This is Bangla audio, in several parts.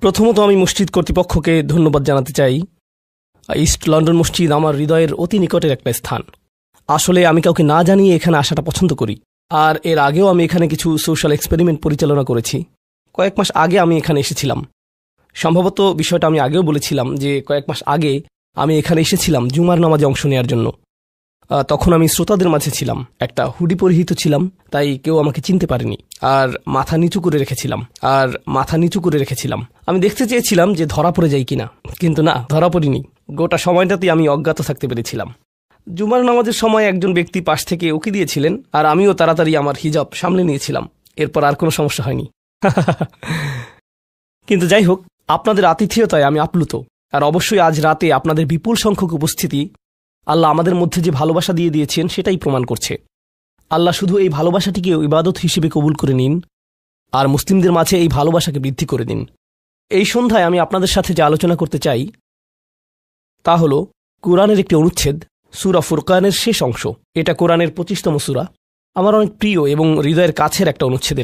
প্রথমত আমি মসজিদ কর্তৃপক্ষকে ধন্যবাদ জানাতে চাই। ইস্ট লন্ডন মসজিদ আমার হৃদয়ের অতি নিকটের একটা স্থান। আসলে আমি কাউকে না জানিয়ে এখানে আসাটা পছন্দ করি। আর এর আগেও আমি এখানে কিছু সোশ্যাল এক্সপেরিমেন্ট পরিচালনা করেছি। কয়েক মাস আগে আমি এখানে এসেছিলাম। সম্ভবত বিষয়টা আমি আগেও বলেছিলাম যে কয়েক মাস আগে আমি এখানে এসেছিলাম জুমার নামাজে অংশ নেওয়ার জন্য। তখন আমি শ্রোতাদের মাঝে ছিলাম, একটা হুডি পরিহিত ছিলাম, তাই কেউ আমাকে চিনতে পারেনি। আর মাথা নিচু করে রেখেছিলাম। আমি দেখতে চেয়েছিলাম যে ধরা পড়ে যাই কিনা, কিন্তু না, ধরা পড়িনি। গোটা সময়টাতে আমি অজ্ঞাত থাকতে পেরেছিলাম। জুমার নামাজের সময় একজন ব্যক্তি পাশ থেকে উকি দিয়েছিলেন, আর আমিও তাড়াতাড়ি আমার হিজাব সামলে নিয়েছিলাম। এরপর আর কোনো সমস্যা হয়নি। কিন্তু যাই হোক, আপনাদের আতিথেয়তায় আমি আপ্লুত। আর অবশ্যই আজ রাতে আপনাদের বিপুল সংখ্যক উপস্থিতি আল্লাহ আমাদের মধ্যে যে ভালোবাসা দিয়ে দিয়েছেন সেটাই প্রমাণ করছে। আল্লাহ শুধু এই ভালোবাসাটিকে ইবাদত হিসেবে কবুল করে নিন, আর মুসলিমদের মাঝে এই ভালোবাসাকে বৃদ্ধি করে দিন। এই সন্ধ্যায় আমি আপনাদের সাথে যে আলোচনা করতে চাই তা হল কোরআনের একটি অনুচ্ছেদ, সূরা ফুরকানের শেষ অংশ। এটা কোরআনের 25তম সূরা। আমার অনেক প্রিয় এবং হৃদয়ের কাছের একটা অনুচ্ছেদ।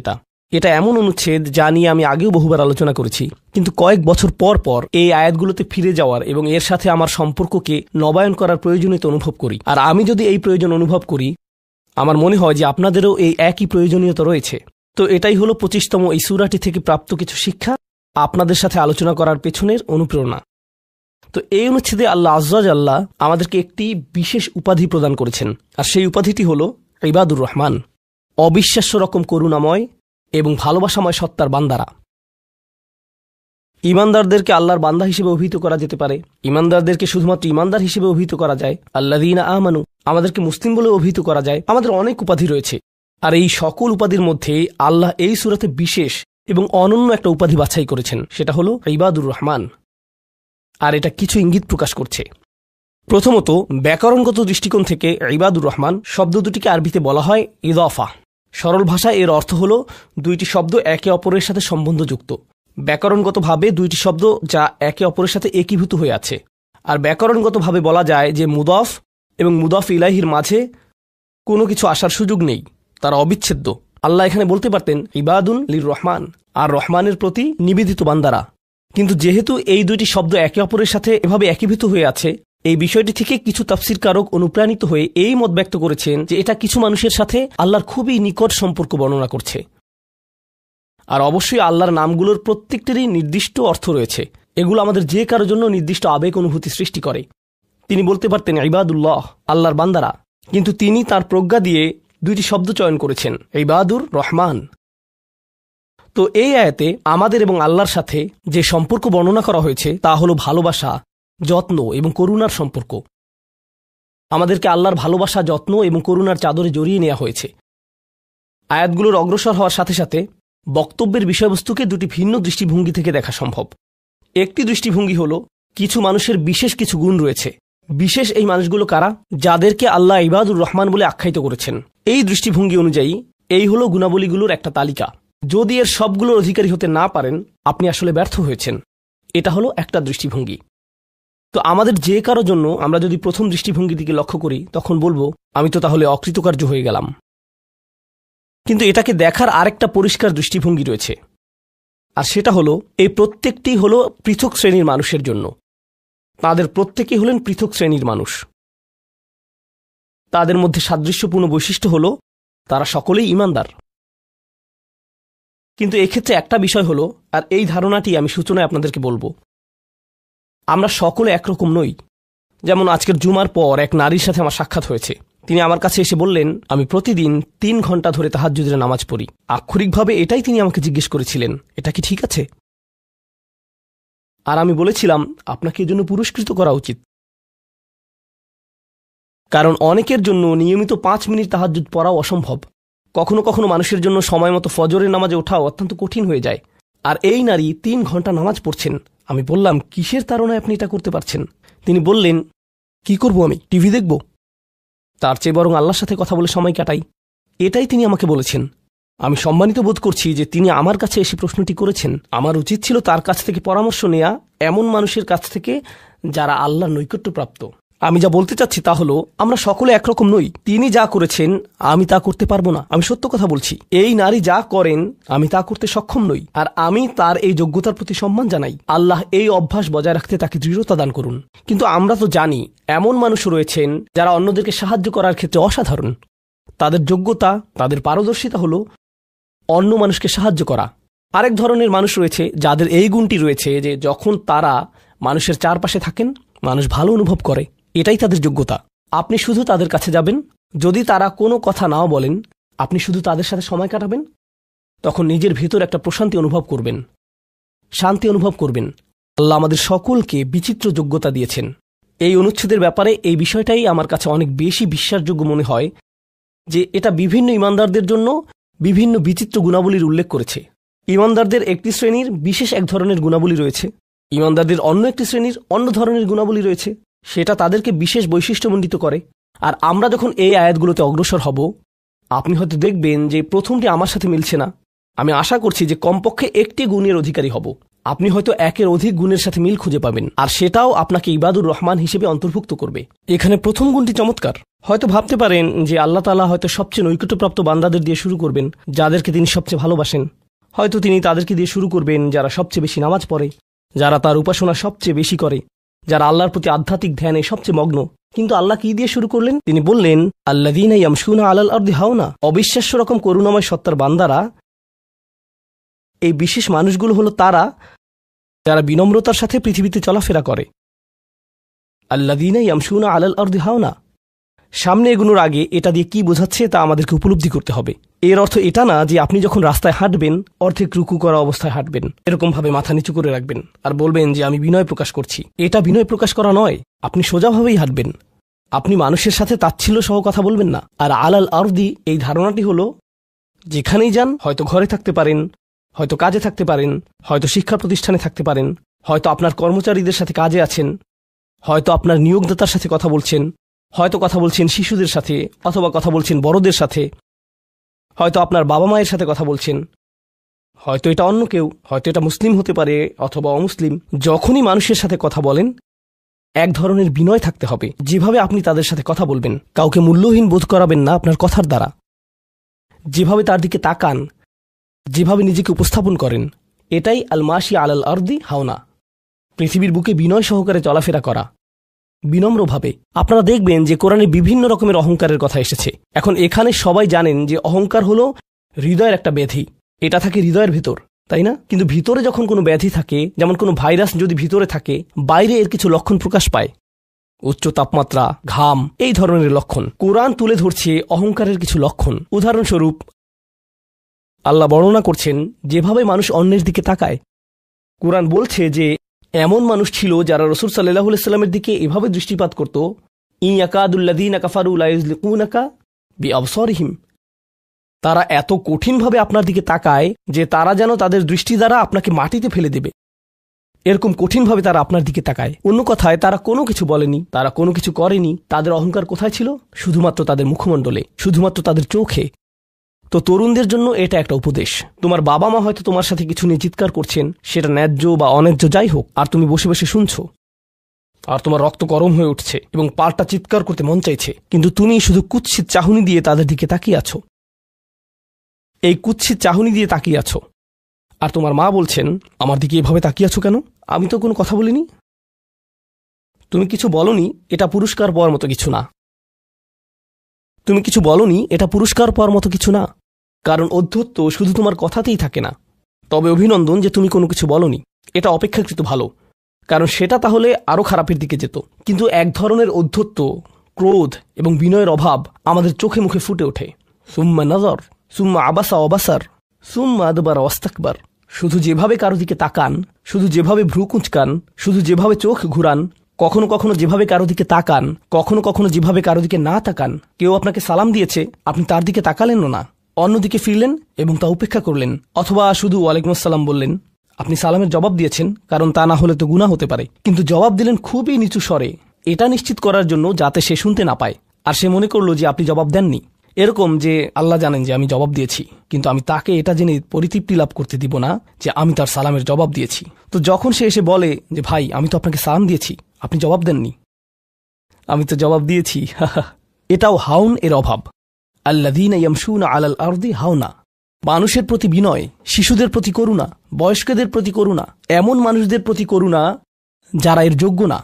এটা এমন অনুচ্ছেদ যা নিয়ে আমি আগেও বহুবার আলোচনা করেছি, কিন্তু কয়েক বছর পর পর এই আয়াতগুলোতে ফিরে যাওয়ার এবং এর সাথে আমার সম্পর্ককে নবায়ন করার প্রয়োজনীয়তা অনুভব করি। আর আমি যদি এই প্রয়োজন অনুভব করি, আমার মনে হয় যে আপনাদেরও এই একই প্রয়োজনীয়তা রয়েছে। তো এটাই হলো 25তম এই সূরাটি থেকে প্রাপ্ত কিছু শিক্ষা, আপনাদের সাথে আলোচনা করার পেছনের অনুপ্রেরণা। তো এই অনুচ্ছেদে আল্লাহ আযজা ওয়া জাল্লা আমাদেরকে একটি বিশেষ উপাধি প্রদান করেছেন, আর সেই উপাধিটি হল ইবাদুর রহমান, অবিশ্বাস্য রকম করুণাময় এবং ভালোবাসাময় সত্তার বান্দারা। ইমানদারদেরকে আল্লাহর বান্দা হিসেবে অভিহিত করা যেতে পারে, ইমানদারদেরকে শুধুমাত্র ইমানদার হিসেবে অভিহিত করা যায়, আল্লাযীনা আমানু আমাদেরকে মুসলিম বলে অভিহিত করা যায়। আমাদের অনেক উপাধি রয়েছে, আর এই সকল উপাধির মধ্যে আল্লাহ এই সূরাতে বিশেষ এবং অনন্য একটা উপাধি বাছাই করেছেন, সেটা হলো ইবাদুর রহমান। আর এটা কিছু ইঙ্গিত প্রকাশ করছে। প্রথমত, ব্যাকরণগত দৃষ্টিকোণ থেকে ইবাদুর রহমান শব্দ দুটিকে আরবিতে বলা হয় ইদাফা। সরল ভাষায় এর অর্থ হল দুইটি শব্দ একে অপরের সাথে সম্বন্ধযুক্ত। ব্যাকরণগতভাবে দুইটি শব্দ যা একে অপরের সাথে একীভূত হয়ে আছে। আর ব্যাকরণগতভাবে বলা যায় যে মুদাফ এবং মুদাফ ইলাইহির মাঝে কোনো কিছু আসার সুযোগ নেই, তারা অবিচ্ছেদ্য। আল্লাহ এখানে বলতে পারতেন ইবাদুন লির রহমান, আর রহমানের প্রতি নিবেদিত বান্দারা। কিন্তু যেহেতু এই দুইটি শব্দ একে অপরের সাথে এভাবে একীভূত হয়ে আছে, এই বিষয়টি থেকে কিছু তাফসীরকারক অনুপ্রাণিত হয়ে এই মত ব্যক্ত করেছেন যে এটা কিছু মানুষের সাথে আল্লাহর খুবই নিকট সম্পর্ক বর্ণনা করছে। আর অবশ্যই আল্লাহর নামগুলোর প্রত্যেকটিরই নির্দিষ্ট অর্থ রয়েছে। এগুলো আমাদের যে কারোর জন্য নির্দিষ্ট আবেগ অনুভূতি সৃষ্টি করে। তিনি বলতে পারতেন ইবাদুল্লাহ, আল্লাহর বান্দারা, কিন্তু তিনি তার প্রজ্ঞা দিয়ে দুইটি শব্দ চয়ন করেছেন, ইবাদুর রহমান। তো এই আয়াতে আমাদের এবং আল্লাহর সাথে যে সম্পর্ক বর্ণনা করা হয়েছে তা হলো ভালোবাসা, যত্ন এবং করুণার সম্পর্ক। আমাদেরকে আল্লাহর ভালোবাসা, যত্ন এবং করুণার চাদরে জড়িয়ে নেওয়া হয়েছে। আয়াতগুলোর অগ্রসর হওয়ার সাথে সাথে বক্তব্যের বিষয়বস্তুকে দুটি ভিন্ন দৃষ্টিভঙ্গি থেকে দেখা সম্ভব। একটি দৃষ্টিভঙ্গি হল কিছু মানুষের বিশেষ কিছু গুণ রয়েছে। বিশেষ এই মানুষগুলো কারা? যাদেরকে আল্লাহ ইবাদুর রহমান বলে আখ্যায়িত করেছেন। এই দৃষ্টিভঙ্গি অনুযায়ী এই হলো গুণাবলীগুলোর একটা তালিকা। যদি এর সবগুলোর অধিকারী হতে না পারেন, আপনি আসলে ব্যর্থ হয়েছেন। এটা হলো একটা দৃষ্টিভঙ্গি। তো আমাদের যে কারো জন্য আমরা যদি প্রথম দৃষ্টিভঙ্গির দিকে লক্ষ্য করি, তখন বলবো আমি তো তাহলে অকৃতকার্য হয়ে গেলাম। কিন্তু এটাকে দেখার আরেকটা পরিষ্কার দৃষ্টিভঙ্গি রয়েছে, আর সেটা হলো এই প্রত্যেকটি হলো পৃথক শ্রেণীর মানুষের জন্য। তাদের প্রত্যেকেই হলেন পৃথক শ্রেণীর মানুষ। তাদের মধ্যে সাদৃশ্যপূর্ণ বৈশিষ্ট্য হলো তারা সকলেই ঈমানদার। কিন্তু এক্ষেত্রে একটা বিষয় হলো, আর এই ধারণাটি আমি সূচনায় আপনাদেরকে বলবো, আমরা সকলে একরকম নই। যেমন আজকের জুমার পর এক নারীর সাথে আমার সাক্ষাৎ হয়েছে। তিনি আমার কাছে এসে বললেন, আমি প্রতিদিন 3 ঘন্টা ধরে তাহাজ্জুদের নামাজ পড়ি। আক্ষরিকভাবে এটাই তিনি আমাকে জিজ্ঞেস করেছিলেন, এটা কি ঠিক আছে? আর আমি বলেছিলাম, আপনাকে এজন্য পুরস্কৃত করা উচিত, কারণ অনেকের জন্য নিয়মিত 5 মিনিট তাহাজ্জুদ পড়াও অসম্ভব। কখনো কখনো মানুষের জন্য সময় মতো ফজরের নামাজে ওঠাও অত্যন্ত কঠিন হয়ে যায়। আর এই নারী 3 ঘন্টা নামাজ পড়ছেন। আমি বললাম, কিসের তাড়নায় আপনি এটা করতে পারছেন? তিনি বললেন, কি করব আমি, টিভি দেখব? তার চেয়ে বরং আল্লাহর সাথে কথা বলে সময় কাটাই। এটাই তিনি আমাকে বলেছেন। আমি সম্মানিত বোধ করছি যে তিনি আমার কাছে এসে প্রশ্নটি করেছেন। আমার উচিত ছিল তার কাছ থেকে পরামর্শ নেয়া এমন মানুষের কাছ থেকে যারা আল্লাহর নৈকট্যপ্রাপ্ত। আমি যা বলতে চাচ্ছি তা হলো, আমরা সকলে একরকম নই। তিনি যা করেছেন আমি তা করতে পারবো না, আমি সত্য কথা বলছি। এই নারী যা করেন আমি তা করতে সক্ষম নই, আর আমি তার এই যোগ্যতার প্রতি সম্মান জানাই। আল্লাহ এই অভ্যাস বজায় রাখতে তাকে দৃঢ়তা দান করুন। কিন্তু আমরা তো জানি এমন মানুষ রয়েছেন যারা অন্যদেরকে সাহায্য করার ক্ষেত্রে অসাধারণ। তাদের যোগ্যতা, তাদের পারদর্শিতা হলো অন্য মানুষকে সাহায্য করা। আরেক ধরনের মানুষ রয়েছে যাদের এই গুণটি রয়েছে যে যখন তারা মানুষের চারপাশে থাকেন মানুষ ভালো অনুভব করে, এটাই তাদের যোগ্যতা। আপনি শুধু তাদের কাছে যাবেন, যদি তারা কোনো কথা নাও বলেন আপনি শুধু তাদের সাথে সময় কাটাবেন, তখন নিজের ভেতর একটা প্রশান্তি অনুভব করবেন, শান্তি অনুভব করবেন। আল্লাহ আমাদের সকলকে বিচিত্র যোগ্যতা দিয়েছেন। এই অনুচ্ছেদের ব্যাপারে এই বিষয়টাই আমার কাছে অনেক বেশি বিশ্বাসযোগ্য মনে হয় যে এটা বিভিন্ন ইমানদারদের জন্য বিভিন্ন বিচিত্র গুণাবলীর উল্লেখ করেছে। ইমানদারদের একটি শ্রেণীর বিশেষ এক ধরনের গুণাবলী রয়েছে, ইমানদারদের অন্য একটি শ্রেণীর অন্য ধরনের গুণাবলী রয়েছে, সেটা তাদেরকে বিশেষ বৈশিষ্ট্যমণ্ডিত করে। আর আমরা যখন এই আয়াতগুলোতে অগ্রসর হব, আপনি হয়তো দেখবেন যে প্রথমটি আমার সাথে মিলছে না। আমি আশা করছি যে কমপক্ষে একটি গুণের অধিকারী হব। আপনি হয়তো একের অধিক গুণের সাথে মিল খুঁজে পাবেন, আর সেটাও আপনাকে ইবাদুর রহমান হিসেবে অন্তর্ভুক্ত করবে। এখানে প্রথম গুণটি চমৎকার। হয়তো ভাবতে পারেন যে আল্লাহ তাআলা হয়তো সবচেয়ে নৈকট্যপ্রাপ্ত বান্দাদের দিয়ে শুরু করবেন, যাদেরকে তিনি সবচেয়ে ভালোবাসেন। হয়তো তিনি তাদেরকে দিয়ে শুরু করবেন যারা সবচেয়ে বেশি নামাজ পড়ে, যারা তার উপাসনা সবচেয়ে বেশি করে, যারা আল্লাহর প্রতি আধ্যাত্মিক ধ্যানে সবচেয়ে মগ্ন। কিন্তু আল্লাহ কি দিয়ে শুরু করলেন? তিনি বললেন, আল্লাযীনা ইয়ামশুনা আলাল আরদি হাওনা। অবিশ্বাস্য রকম করুণাময় সত্তার বান্দারা, এই বিশেষ মানুষগুলো হলো তারা যারা বিনম্রতার সাথে পৃথিবীতে চলাফেরা করে। আল্লাযীনা ইয়ামশুনা আলাল আরদি হাওনা। সামনে এগোনোর আগে এটা দিয়ে কি বোঝাচ্ছে তা আমাদেরকে উপলব্ধি করতে হবে। এর অর্থ এটা না যে আপনি যখন রাস্তায় হাঁটবেন অর্ধেক রুকু করা অবস্থায় হাঁটবেন, এরকমভাবে মাথা নিচু করে রাখবেন আর বলবেন যে আমি বিনয় প্রকাশ করছি। এটা বিনয় প্রকাশ করা নয়। আপনি সোজাভাবেই হাঁটবেন। আপনি মানুষের সাথে তাচ্ছিল্য সহ কথা বলবেন না। আর আলাল আরদি, এই ধারণাটি হলো যেখানেই যান, হয়তো ঘরে থাকতে পারেন, হয়তো কাজে থাকতে পারেন, হয়তো শিক্ষা প্রতিষ্ঠানে থাকতে পারেন, হয়তো আপনার কর্মচারীদের সাথে কাজে আছেন, হয়তো আপনার নিয়োগদাতার সাথে কথা বলছেন, হয়তো কথা বলছেন শিশুদের সাথে, অথবা কথা বলছেন বড়দের সাথে, হয়তো আপনার বাবা মায়ের সাথে কথা বলছেন, হয়তো এটা অন্য কেউ, হয়তো এটা মুসলিম হতে পারে অথবা অমুসলিম। যখনই মানুষের সাথে কথা বলেন এক ধরনের বিনয় থাকতে হবে। যেভাবে আপনি তাদের সাথে কথা বলবেন, কাউকে মূল্যহীন বোধ করাবেন না আপনার কথার দ্বারা। যেভাবে তার দিকে তাকান, যেভাবে নিজেকে উপস্থাপন করেন, এটাই আল মাশি আলাল আরদি হাওনা। পৃথিবীর বুকে বিনয় সহকারে চলাফেরা করা, বিনম্রভাবে। আপনারা দেখবেন যে কোরআনে বিভিন্ন রকমের অহংকারের কথা এসেছে। এখন এখানে সবাই জানেন যে অহংকার হলো হৃদয়ের একটা ব্যাধি, এটা থাকে হৃদয়ের ভিতর, তাই না? কিন্তু ভিতরে যখন কোনো ব্যাধি থাকে, যেমন কোনো ভাইরাস যদি ভিতরে থাকে, বাইরে এর কিছু লক্ষণ প্রকাশ পায়, উচ্চ তাপমাত্রা, ঘাম, এই ধরনের লক্ষণ। কোরআন তুলে ধরছে অহংকারের কিছু লক্ষণ। উদাহরণস্বরূপ আল্লাহ বর্ণনা করছেন যেভাবে মানুষ অন্যের দিকে তাকায়। কোরআন বলছে যে এমন মানুষ ছিল যারা রাসূল সাল্লাল্লাহু আলাইহি ওয়াসাল্লামের দিকে এভাবে দৃষ্টিপাত করত, ইয়াকাদুল্লাযীনা কাফারু লা ইউযলিকুনাকা বিআবসারিহিম। তারা এত কঠিনভাবে আপনার দিকে তাকায় যে তারা যেন তাদের দৃষ্টি দ্বারা আপনাকে মাটিতে ফেলে দেবে, এরকম কঠিনভাবে তারা আপনার দিকে তাকায়। অন্য কথায়, তারা কোনো কিছু বলেনি, তারা কোনো কিছু করেনি। তাদের অহংকার কোথায় ছিল? শুধুমাত্র তাদের মুখমণ্ডলে, শুধুমাত্র তাদের চোখে। তো তরুণদের জন্য এটা একটা উপদেশ। তোমার বাবা মা হয়তো তোমার সাথে কিছু নিয়ে চিৎকার করছেন, সেটা ন্যায্য বা অন্যায্য যাই হোক, আর তুমি বসে বসে শুনছো, আর তোমার রক্ত গরম হয়ে উঠছে এবং পাল্টা চিৎকার করতে মন চাইছে, কিন্তু তুমি শুধু কুৎসিত চাহনি দিয়ে তাদের দিকে তাকিয়ে আছো। এই কুৎসিত চাহনি দিয়ে তাকিয়ে আছো, আর তোমার মা বলছেন, আমার দিকে এভাবে তাকিয়ে আছো কেন? আমি তো কোনো কথা বলিনি। তুমি কিছু বলনি, এটা পুরস্কার পাওয়ার মতো কিছু না। তুমি কিছু বলনি, এটা পুরস্কার পাওয়ার মতো কিছু না। কারণ অধ্যত্ব শুধু তোমার কথাতেই থাকে না। তবে অভিনন্দন যে তুমি কোনো কিছু বলনি, এটা অপেক্ষাকৃত ভালো, কারণ সেটা তাহলে আরও খারাপের দিকে যেত। কিন্তু এক ধরনের অধ্যত্ব, ক্রোধ এবং বিনয়ের অভাব আমাদের চোখে মুখে ফুটে ওঠে। সুম্মা নজর, সুম্মা আবাসা অবাসার, সুম্মা আদবার ওয়াস্তাকবার। শুধু যেভাবে কারো দিকে তাকান, শুধু যেভাবে ভ্রু কুঁচকান, শুধু যেভাবে চোখ ঘুরান, কখনো কখনো যেভাবে কারো দিকে তাকান, কখনো কখনো যেভাবে কারো দিকে না তাকান। কেউ আপনাকে সালাম দিয়েছে, আপনি তার দিকে তাকালেনও না, অন্যদিকে ফিরলেন এবং তা উপেক্ষা করলেন, অথবা শুধু ওয়ালাইকুম আসসালাম বললেন। আপনি সালামের জবাব দিয়েছেন, কারণ তা না হলে তো গুনাহ হতে পারে, কিন্তু জবাব দিলেন খুবই নিচু স্বরে, এটা নিশ্চিত করার জন্য যাতে সে শুনতে না পায়, আর সে মনে করলো যে আপনি জবাব দেননি। এরকম যে আল্লাহ জানেন যে আমি জবাব দিয়েছি, কিন্তু আমি তাকে এটা জেনে পরিতৃপ্তি লাভ করতে দিব না যে আমি তার সালামের জবাব দিয়েছি। তো যখন সে এসে বলে যে ভাই, আমি তো আপনাকে সালাম দিয়েছি, আপনি জবাব দেননি, আমি তো জবাব দিয়েছি। এটাও হাউন এর অভাব। আল্লাযীনা ইয়ামশুনা আলাল আরদি হাওনা, মানুষের প্রতি বিনয়, শিশুদের প্রতি করুণা, বয়স্কদের প্রতি করুণা, এমন মানুষদের প্রতি করুণা যারা এর যোগ্য না।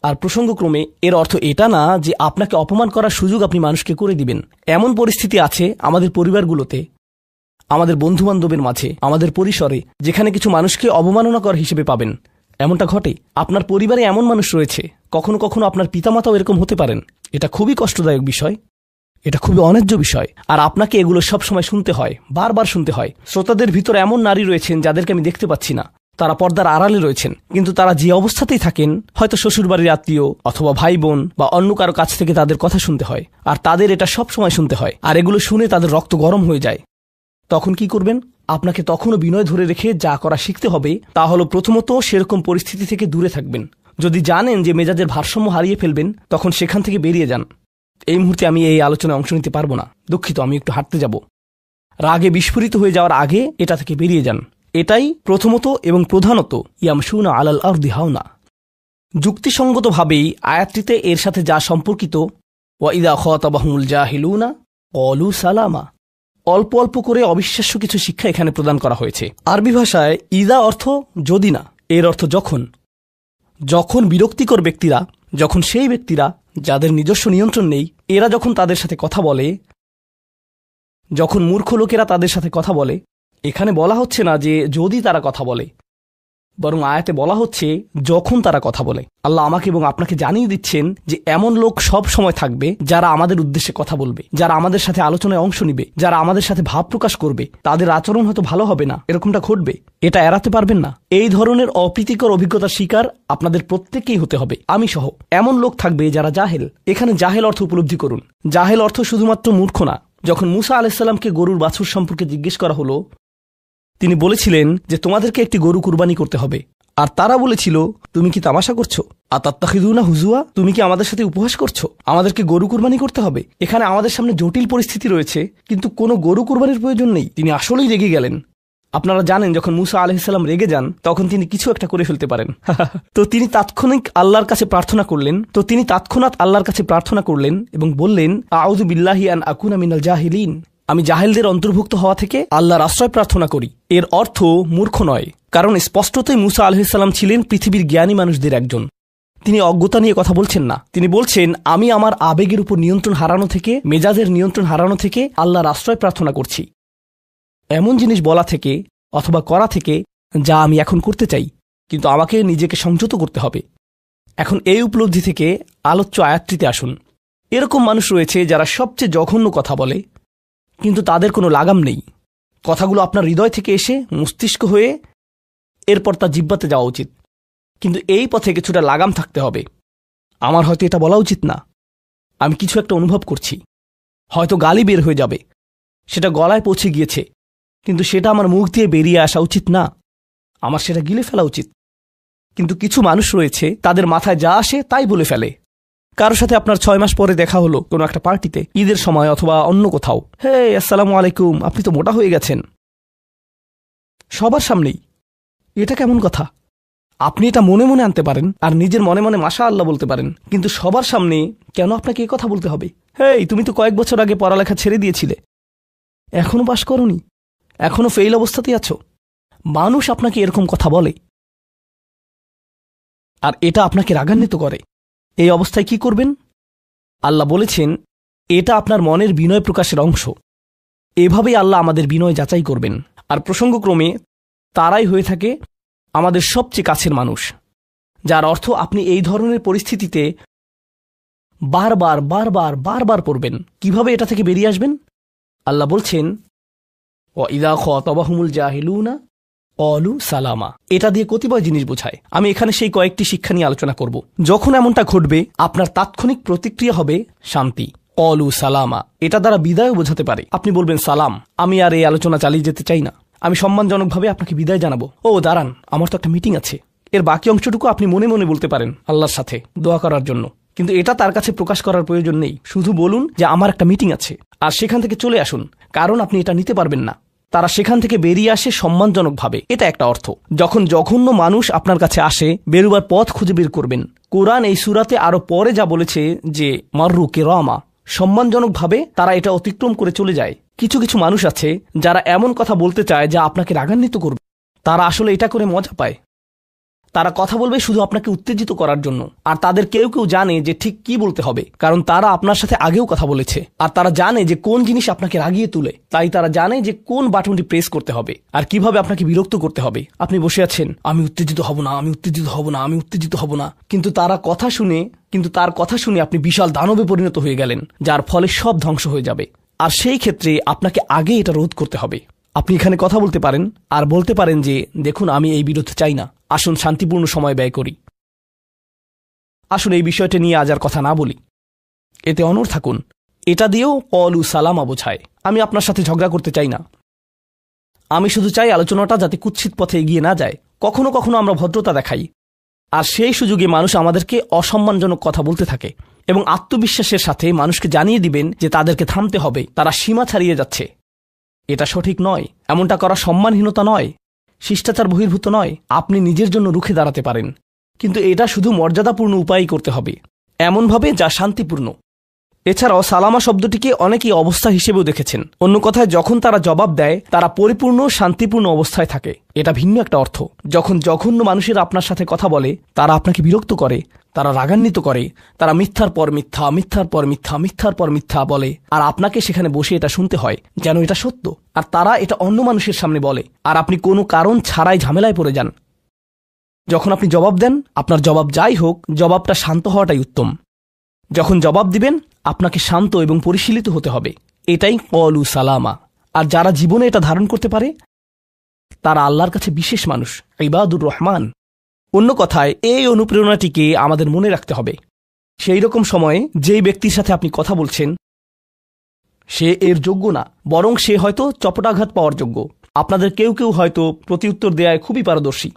আর প্রসঙ্গক্রমে এর অর্থ এটা না যে আপনাকে অপমান করার সুযোগ আপনি মানুষকে করে দিবেন। এমন পরিস্থিতি আছে আমাদের পরিবারগুলোতে, আমাদের বন্ধুবান্ধবের মাঝে, আমাদের পরিসরে, যেখানে কিছু মানুষকে অবমাননা করা হিসেবে পাবেন। এমনটা ঘটে। আপনার পরিবারে এমন মানুষ রয়েছে, কখনো কখনো আপনার পিতামাতাও এরকম হতে পারেন। এটা খুবই কষ্টদায়ক বিষয়, এটা খুবই অন্যায্য বিষয়। আর আপনাকে এগুলো সবসময় শুনতে হয়, বারবার শুনতে হয়। শ্রোতাদের ভিতরে এমন নারী রয়েছেন যাদেরকে আমি দেখতে পাচ্ছি না, তারা পর্দার আড়ালে রয়েছেন, কিন্তু তারা যে অবস্থাতেই থাকেন, হয়তো শ্বশুরবাড়ির আত্মীয় অথবা ভাই বোন বা অন্য কারো কাছ থেকে তাদের কথা শুনতে হয়, আর তাদের এটা সব সময় শুনতে হয়, আর এগুলো শুনে তাদের রক্ত গরম হয়ে যায়। তখন কি করবেন? আপনাকে তখনও বিনয় ধরে রেখে যা করা শিখতে হবে তা হলো প্রথমত সেরকম পরিস্থিতি থেকে দূরে থাকবেন। যদি জানেন যে মেজাজের ভারসাম্য হারিয়ে ফেলবেন, তখন সেখান থেকে বেরিয়ে যান। এই মুহূর্তে আমি এই আলোচনায় অংশ নিতে পারবো না, দুঃখিত, আমি একটু হাঁটতে যাব। রাগে বিস্ফোরিত হয়ে যাওয়ার আগে এটা থেকে বেরিয়ে যান। এটাই প্রথমত এবং প্রধানত ইয়ামশুনা আলাল আরদি হাওনা। যুক্তিসঙ্গতভাবেই আয়াতটিতে এর সাথে যা সম্পর্কিত, ওয়া ইযা খাতাবাহুমুল জাহিলুনা ক্বালু সালামা, অল্প অল্প করে অবিশ্বাস্য কিছু শিক্ষা এখানে প্রদান করা হয়েছে। আরবি ভাষায় ইদা অর্থ যদি না, এর অর্থ যখন। যখন বিরক্তিকর ব্যক্তিরা, যখন সেই ব্যক্তিরা যাদের নিজস্ব নিয়ন্ত্রণ নেই, এরা যখন তাদের সাথে কথা বলে, যখন মূর্খ লোকেরা তাদের সাথে কথা বলে, এখানে বলা হচ্ছে না যে যদি তারা কথা বলে, বরং আয়াতে বলা হচ্ছে যখন তারা কথা বলে। আল্লাহ আমাকে এবং আপনাকে জানিয়ে দিচ্ছেন যে এমন লোক সব সময় থাকবে যারা আমাদের উদ্দেশ্যে কথা বলবে, যারা আমাদের সাথে আলোচনায় অংশ নিবে, যারা আমাদের সাথে ভাব প্রকাশ করবে। তাদের আচরণ হয়তো ভালো হবে না, এরকমটা ঘটবে, এটা এড়াতে পারবেন না। এই ধরনের অপ্রীতিকর অভিজ্ঞতার শিকার আপনাদের প্রত্যেককেই হতে হবে, আমি সহ। এমন লোক থাকবে যারা জাহেল। এখানে জাহেল অর্থ উপলব্ধি করুন। জাহেল অর্থ শুধুমাত্র মূর্খ না। যখন মুসা আলাইহিস সালামকে গরুর বাছুর সম্পর্কে জিজ্ঞেস করা হলো, তিনি বলেছিলেন যে তোমাদেরকে একটি গরু কুরবানি করতে হবে। আর তারা বলেছিল, তুমি কি তামাশা করছো? আতাত্তাখিযুনা হুজুয়া, তুমি কি আমাদের সাথে উপহাস করছো? আমাদেরকে গরু কুরবানি করতে হবে? এখানে আমাদের সামনে জটিল পরিস্থিতি রয়েছে, কিন্তু কোনো গরু কুরবানির প্রয়োজন নেই। তিনি আসলেই রেগে গেলেন। আপনারা জানেন যখন মুসা আলাইহিস সালাম রেগে যান, তখন তিনি কিছু একটা করে ফেলতে পারেন। তো তিনি তৎক্ষণাৎ আল্লাহর কাছে প্রার্থনা করলেন এবং বললেন, আউযু বিল্লাহি আন আকুনা মিনাল জাহিলিন, আমি জাহেলদের অন্তর্ভুক্ত হওয়া থেকে আল্লাহর আশ্রয় প্রার্থনা করি। এর অর্থ মূর্খ নয়, কারণ স্পষ্টতই মুসা আলাইহিস সালাম ছিলেন পৃথিবীর জ্ঞানী মানুষদের একজন। তিনি অজ্ঞতা নিয়ে কথা বলছেন না। তিনি বলছেন, আমি আমার আবেগের উপর নিয়ন্ত্রণ হারানো থেকে, মেজাজের নিয়ন্ত্রণ হারানো থেকে আল্লাহর আশ্রয় প্রার্থনা করছি, এমন জিনিস বলা থেকে অথবা করা থেকে যা আমি এখন করতে চাই, কিন্তু আমাকে নিজেকে সংযত করতে হবে। এখন এই উপলব্ধি থেকে আলোচ্য আয়াতটিতে আসুন। এরকম মানুষ রয়েছে যারা সবচেয়ে জঘন্য কথা বলে, কিন্তু তাদের কোনো লাগাম নেই। কথাগুলো আপনার হৃদয় থেকে এসে মস্তিষ্ক হয়ে এরপর তা জিহ্বাতে যাওয়া উচিত, কিন্তু এই পথে কিছুটা লাগাম থাকতে হবে। আমার হয়তো এটা বলা উচিত না, আমি কিছু একটা অনুভব করছি, হয়তো গালি বের হয়ে যাবে, সেটা গলায় পৌঁছে গিয়েছে, কিন্তু সেটা আমার মুখ দিয়ে বেরিয়ে আসা উচিত না, আমার সেটা গিলে ফেলা উচিত। কিন্তু কিছু মানুষ রয়েছে, তাদের মাথায় যা আসে তাই বলে ফেলে। কারোর সাথে আপনার 6 মাস পরে দেখা হলো কোনো একটা পার্টিতে, ঈদের সময় অথবা অন্য কোথাও, হে আসসালামু আলাইকুম, আপনি তো মোটা হয়ে গেছেন, সবার সামনেই। এটা কেমন কথা? আপনি এটা মনে মনে আনতে পারেন আর নিজের মনে মনে মাশাআল্লাহ বলতে পারেন, কিন্তু সবার সামনে কেন আপনাকে এই কথা বলতে হবে? হেই, তুমি তো কয়েক বছর আগে পড়ালেখা ছেড়ে দিয়েছিলে, এখনো পাশ করনি, এখনো ফেইল অবস্থাতেই আছো। মানুষ আপনাকে এরকম কথা বলে আর এটা আপনাকে রাগান্বিত করে। এই অবস্থায় কি করবেন? আল্লাহ বলেছেন, এটা আপনার মনের বিনয় প্রকাশের অংশ। এভাবেই আল্লাহ আমাদের বিনয় যাচাই করবেন। আর প্রসঙ্গক্রমে তারাই হয়ে থাকে আমাদের সবচেয়ে কাছের মানুষ, যার অর্থ আপনি এই ধরনের পরিস্থিতিতে বারবার বারবার বারবার পড়বেন। কিভাবে এটা থেকে বেরিয়ে আসবেন? আল্লাহ বলছেন, ওয়া ইযা খাতাবাহুমুল জাহিলুনা ক্বালু সালামা। এটা দিয়ে কতিপয় জিনিস বোঝায়। আমি এখানে সেই কয়েকটি শিক্ষা নিয়ে আলোচনা করব। যখন এমনটা ঘটবে, আপনার তাৎক্ষণিক প্রতিক্রিয়া হবে শান্তি, ক্বালু সালামা। এটা দ্বারা বিদায়ও বোঝাতে পারে। আপনি বলবেন, সালাম, আমি আর এই আলোচনা চালিয়ে যেতে চাই না, আমি সম্মানজনকভাবে আপনাকে বিদায় জানাবো। ও দাঁড়ান, আমার তো একটা মিটিং আছে। এর বাকি অংশটুকু আপনি মনে মনে বলতে পারেন আল্লাহর সাথে দোয়া করার জন্য, কিন্তু এটা তার কাছে প্রকাশ করার প্রয়োজন নেই। শুধু বলুন যে আমার একটা মিটিং আছে, আর সেখান থেকে চলে আসুন, কারণ আপনি এটা নিতে পারবেন না। তারা সেখান থেকে বেরিয়ে আসে সম্মানজনকভাবে, এটা একটা অর্থ। যখন জঘন্য মানুষ আপনার কাছে আসে, বেরুবার পথ খুঁজে বের করবেন, কোরআন এই সূরাতে আরো পরে যা বলেছে যে মাররু কিরামা, সম্মানজনকভাবে তারা এটা অতিক্রম করে চলে যায়। কিছু কিছু মানুষ আছে যারা এমন কথা বলতে চায় যা আপনাকে রাগান্বিত করবে। তারা আসলে এটা করে মজা পায়। তারা কথা বলবে শুধু আপনাকে উত্তেজিত করার জন্য। আর তাদের কেউ কেউ জানে যে ঠিক কি বলতে হবে, কারণ তারা আপনার সাথে আগেও কথা বলেছে। আর তারা জানে যে কোন জিনিস আপনাকে রাগিয়ে তুলে, তাই তারা জানে যে কোন বাটনটি প্রেস করতে হবে আর কিভাবে আপনাকে বিরক্ত করতে হবে। আপনি বসে আছেন, আমি উত্তেজিত হব না, আমি উত্তেজিত হব না, আমি উত্তেজিত হব না, কিন্তু তার কথা শুনে আপনি বিশাল দানবে পরিণত হয়ে গেলেন, যার ফলে সব ধ্বংস হয়ে যাবে। আর সেই ক্ষেত্রে আপনাকে আগে এটা রোধ করতে হবে। আপনি এখানে কথা বলতে পারেন আর বলতে পারেন যে দেখুন, আমি এই বিরোধ চাই না, আসুন শান্তিপূর্ণ সময় ব্যয় করি, আসুন এই বিষয়টা নিয়ে আজ আর কথা না বলি, এতে অনড় থাকুন। এটা দিয়েও কলু সালামা বোঝায়, আমি আপনার সাথে ঝগড়া করতে চাই না, আমি শুধু চাই আলোচনাটা যাতে কুৎসিত পথে এগিয়ে না যায়। কখনো কখনো আমরা ভদ্রতা দেখাই, আর সেই সুযোগে মানুষ আমাদেরকে অসম্মানজনক কথা বলতে থাকে, এবং আত্মবিশ্বাসের সাথে মানুষকে জানিয়ে দিবেন যে তাদেরকে থামতে হবে, তারা সীমা ছাড়িয়ে যাচ্ছে। এটা সঠিক নয়, এমনটা করা সম্মানহীনতা নয়, শিষ্টাচার বহির্ভূত নয়। আপনি নিজের জন্য রুখে দাঁড়াতে পারেন, কিন্তু এটা শুধু মর্যাদাপূর্ণ উপায়ই করতে হবে, এমনভাবে যা শান্তিপূর্ণ। এছাড়াও সালামা শব্দটিকে অনেকেই অবস্থা হিসেবেও দেখেছেন। অন্য কথায়, যখন তারা জবাব দেয় তারা পরিপূর্ণ শান্তিপূর্ণ অবস্থায় থাকে। এটা ভিন্ন একটা অর্থ। যখন জঘন্য মানুষের আপনার সাথে কথা বলে, তারা আপনাকে বিরক্ত করে, তারা রাগান্বিত করে, তারা মিথ্যার পর মিথ্যা, মিথ্যার পর মিথ্যা, মিথ্যার পর মিথ্যা বলে, আর আপনাকে সেখানে বসে এটা শুনতে হয় যেন এটা সত্য। আর তারা এটা অন্য মানুষের সামনে বলে, আর আপনি কোনো কারণ ছাড়াই ঝামেলায় পড়ে যান। যখন আপনি জবাব দেন, আপনার জবাব যাই হোক, জবাবটা শান্ত হওয়াটাই উত্তম। যখন জবাব দিবেন, আপনাকে শান্ত এবং পরিশীলিত হতে হবে। এটাই কলু সালামা। আর যারা জীবনে এটা ধারণ করতে পারে, তারা আল্লাহর কাছে বিশেষ মানুষ, ইবাদুর রহমান। অন্য কথায়, এই অনুপ্রেরণাটিকে আমাদের মনে রাখতে হবে। সেই রকম সময়ে যেই ব্যক্তির সাথে আপনি কথা বলছেন, সে এর যোগ্য না, বরং সে হয়তো চপটাঘাত পাওয়ার যোগ্য। আপনাদের কেউ কেউ হয়তো প্রতিউত্তর দেয়ায় খুবই পারদর্শী।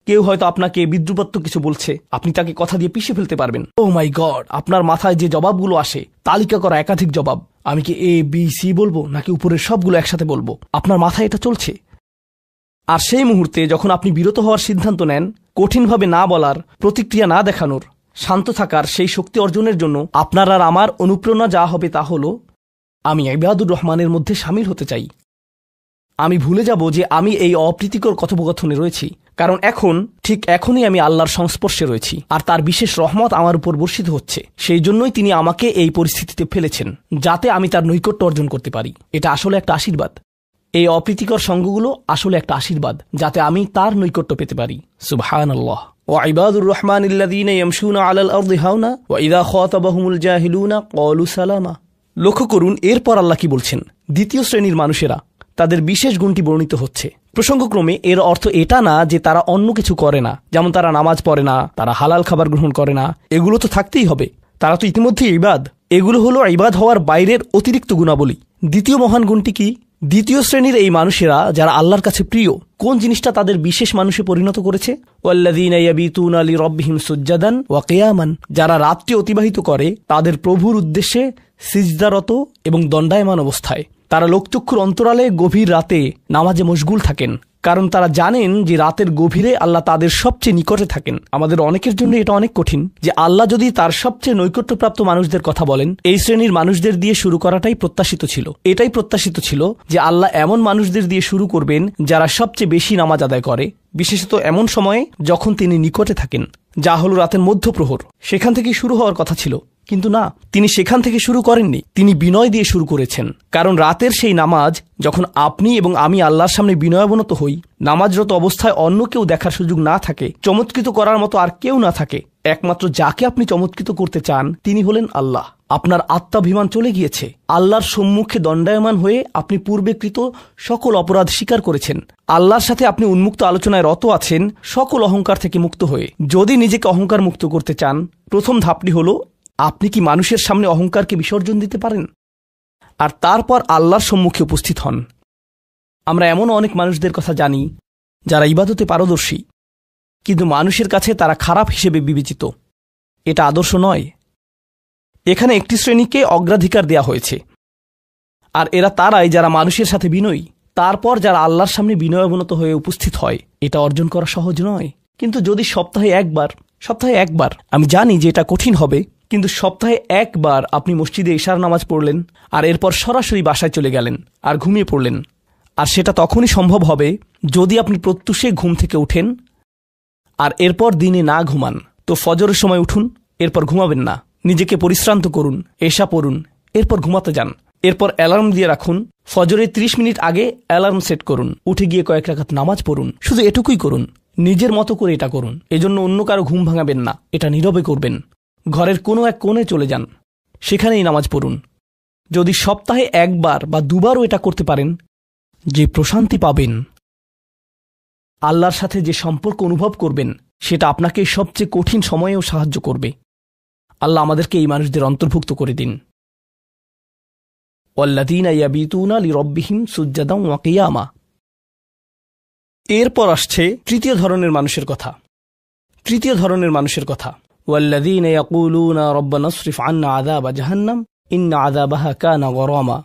কেউ হয়তো আপনাকে বিদ্রুপাত্মক কিছু বলছে, আপনি তাকে কথা দিয়ে পিষে ফেলতে পারবেন। ও মাই গড, আপনার মাথায় যে জবাবগুলো আসে, তালিকা করা একাধিক জবাব, আমি কি এ বি সি বলবো নাকি উপরের সবগুলো একসাথে বলবো, আপনার মাথায় এটা চলছে। আর সেই মুহূর্তে যখন আপনি বিরত হওয়ার সিদ্ধান্ত নেন, কঠিনভাবে না বলার, প্রতিক্রিয়া না দেখানোর, শান্ত থাকার সেই শক্তি অর্জনের জন্য আপনার আর আমার অনুপ্রেরণা যা হবে তা হলো, আমি ইবাদুর রহমানের মধ্যে সামিল হতে চাই। আমি ভুলে যাব যে আমি এই অপ্রীতিকর কথোপকথনে রয়েছি, কারণ এখনই আমি আল্লাহর সংস্পর্শে রয়েছি, আর তার বিশেষ রহমত আমার উপর বর্ষিত হচ্ছে। সেই জন্যই তিনি আমাকে এই পরিস্থিতিতে ফেলেছেন, যাতে আমি তার নৈকট্য অর্জন করতে পারি। এটা আসলে একটা আশীর্বাদ। এই অপ্রীতিকর সঙ্গগুলো আসলে একটা আশীর্বাদ, যাতে আমি তার নৈকট্য পেতে পারি। সুবহানাল্লাহ। ওয়াইবাদুর রহমানিল্লাযীনা ইয়ামশুনা আলাল আরদি হাওনা ওয়া ইযা খাতাবাহুমুল জাহিলুনা ক্বালু সালামা। লক্ষ্য করুন, এরপর আল্লাহ কি বলছেন। দ্বিতীয় শ্রেণীর মানুষেরা, তাদের বিশেষ গুণটি বর্ণিত হচ্ছে। প্রসঙ্গক্রমে এর অর্থ এটা না যে তারা অন্য কিছু করে না, যেমন তারা নামাজ পড়ে না, তারা হালাল খাবার গ্রহণ করে না। এগুলো তো থাকতেই হবে, তারা তো ইতিমধ্যে ইবাদ। এগুলো হলো ইবাদ হওয়ার বাইরের অতিরিক্ত গুণাবলী। দ্বিতীয় মহান গুণটি কি? দ্বিতীয় শ্রেণীর এই মানুষেরা যারা আল্লাহর কাছে প্রিয়, কোন জিনিসটা তাদের বিশেষ মানুষে পরিণত করেছে? ওয়াল্লাযীনা ইয়াবিতুনা লিরাব্বিহিম সুজ্জাদান ওয়া কিয়ামান। যারা রাত্রি অতিবাহিত করে তাদের প্রভুর উদ্দেশ্যে সিজদারত এবং দণ্ডায়মান অবস্থায়। তারা লোকচক্ষুর অন্তরালে গভীর রাতে নামাজে মশগুল থাকেন, কারণ তারা জানেন যে রাতের গভীরে আল্লাহ তাদের সবচেয়ে নিকটে থাকেন। আমাদের অনেকের জন্য এটা অনেক কঠিন যে আল্লাহ যদি তার সবচেয়ে নৈকট্যপ্রাপ্ত মানুষদের কথা বলেন, এই শ্রেণীর মানুষদের দিয়ে শুরু করাটাই প্রত্যাশিত ছিল। এটাই প্রত্যাশিত ছিল যে আল্লাহ এমন মানুষদের দিয়ে শুরু করবেন যারা সবচেয়ে বেশি নামাজ আদায় করে, বিশেষত এমন সময়ে যখন তিনি নিকটে থাকেন, যা হলো রাতের মধ্যপ্রহর। সেখান থেকেই শুরু হওয়ার কথা ছিল, কিন্তু না, তিনি সেখান থেকে শুরু করেননি। তিনি বিনয় দিয়ে শুরু করেছেন, কারণ রাতের সেই নামাজ যখন আপনি এবং আমি আল্লাহর সামনে বিনয়াবনত হই, নামাজরত অবস্থায় অন্য কেউ দেখার সুযোগ না থাকে, চমৎকৃত করার মতো আর কেউ না থাকে, একমাত্র যাকে আপনি চমৎকৃত করতে চান তিনি হলেন আল্লাহ। আপনার আত্মাভিমান চলে গিয়েছে, আল্লাহর সম্মুখে দণ্ডায়মান হয়ে আপনি পূর্বেকৃত সকল অপরাধ স্বীকার করেছেন। আল্লাহর সাথে আপনি উন্মুক্ত আলোচনায় রত আছেন, সকল অহংকার থেকে মুক্ত হয়ে। যদি নিজেকে অহংকার মুক্ত করতে চান, প্রথম ধাপটি হলো, আপনি কি মানুষের সামনে অহংকারকে বিসর্জন দিতে পারেন? আর তারপর আল্লাহর সম্মুখে উপস্থিত হন। আমরা এমন অনেক মানুষদের কথা জানি যারা ইবাদতে পারদর্শী, কিন্তু মানুষের কাছে তারা খারাপ হিসেবে বিবেচিত। এটা আদর্শ নয়। এখানে একটি শ্রেণীকে অগ্রাধিকার দেয়া হয়েছে, আর এরা তারাই যারা মানুষের সাথে বিনয়ী। তারপর যারা আল্লাহর সামনে বিনয়াবনত হয়ে উপস্থিত হয়। এটা অর্জন করা সহজ নয়, কিন্তু যদি সপ্তাহে একবার সপ্তাহে একবার। আমি জানি যে এটা কঠিন হবে, কিন্তু সপ্তাহে একবার আপনি মসজিদে ইশার নামাজ পড়লেন আর এরপর সরাসরি বাসায় চলে গেলেন আর ঘুমিয়ে পড়লেন। আর সেটা তখনই সম্ভব হবে যদি আপনি প্রত্যুষে ঘুম থেকে উঠেন আর এরপর দিনে না ঘুমান। তো ফজরের সময় উঠুন, এরপর ঘুমাবেন না, নিজেকে পরিশ্রান্ত করুন, এশা পড়ুন, এরপর ঘুমাতে যান। এরপর অ্যালার্ম দিয়ে রাখুন, ফজরের 30 মিনিট আগে অ্যালার্ম সেট করুন, উঠে গিয়ে কয়েক রাকাত নামাজ পড়ুন। শুধু এটুকুই করুন, নিজের মতো করে এটা করুন। এজন্য অন্য কারো ঘুম ভাঙাবেন না, এটা নীরবে করবেন। ঘরের কোনো এক কোণে চলে যান, সেখানেই নামাজ পড়ুন। যদি সপ্তাহে একবার বা দুবারও এটা করতে পারেন, যে প্রশান্তি পাবেন, আল্লাহর সাথে যে সম্পর্ক অনুভব করবেন, সেটা আপনাকে সবচেয়ে কঠিন সময়েও সাহায্য করবে। আল্লাহ আমাদেরকে এই মানুষদের অন্তর্ভুক্ত করে দিন। ওয়াল্লাযীনা ইয়াবিতুনা লিরাব্বিহিম সুজদান ওয়া কিয়ামা। এরপর আসছে তৃতীয় ধরনের মানুষের কথা। ওয়াল্লাযীনা ইয়াকুলুনা রাব্বানা ইসরিফ আন্না আযাবা জাহান্নাম ইন্না আযাবাহা কানা গরামা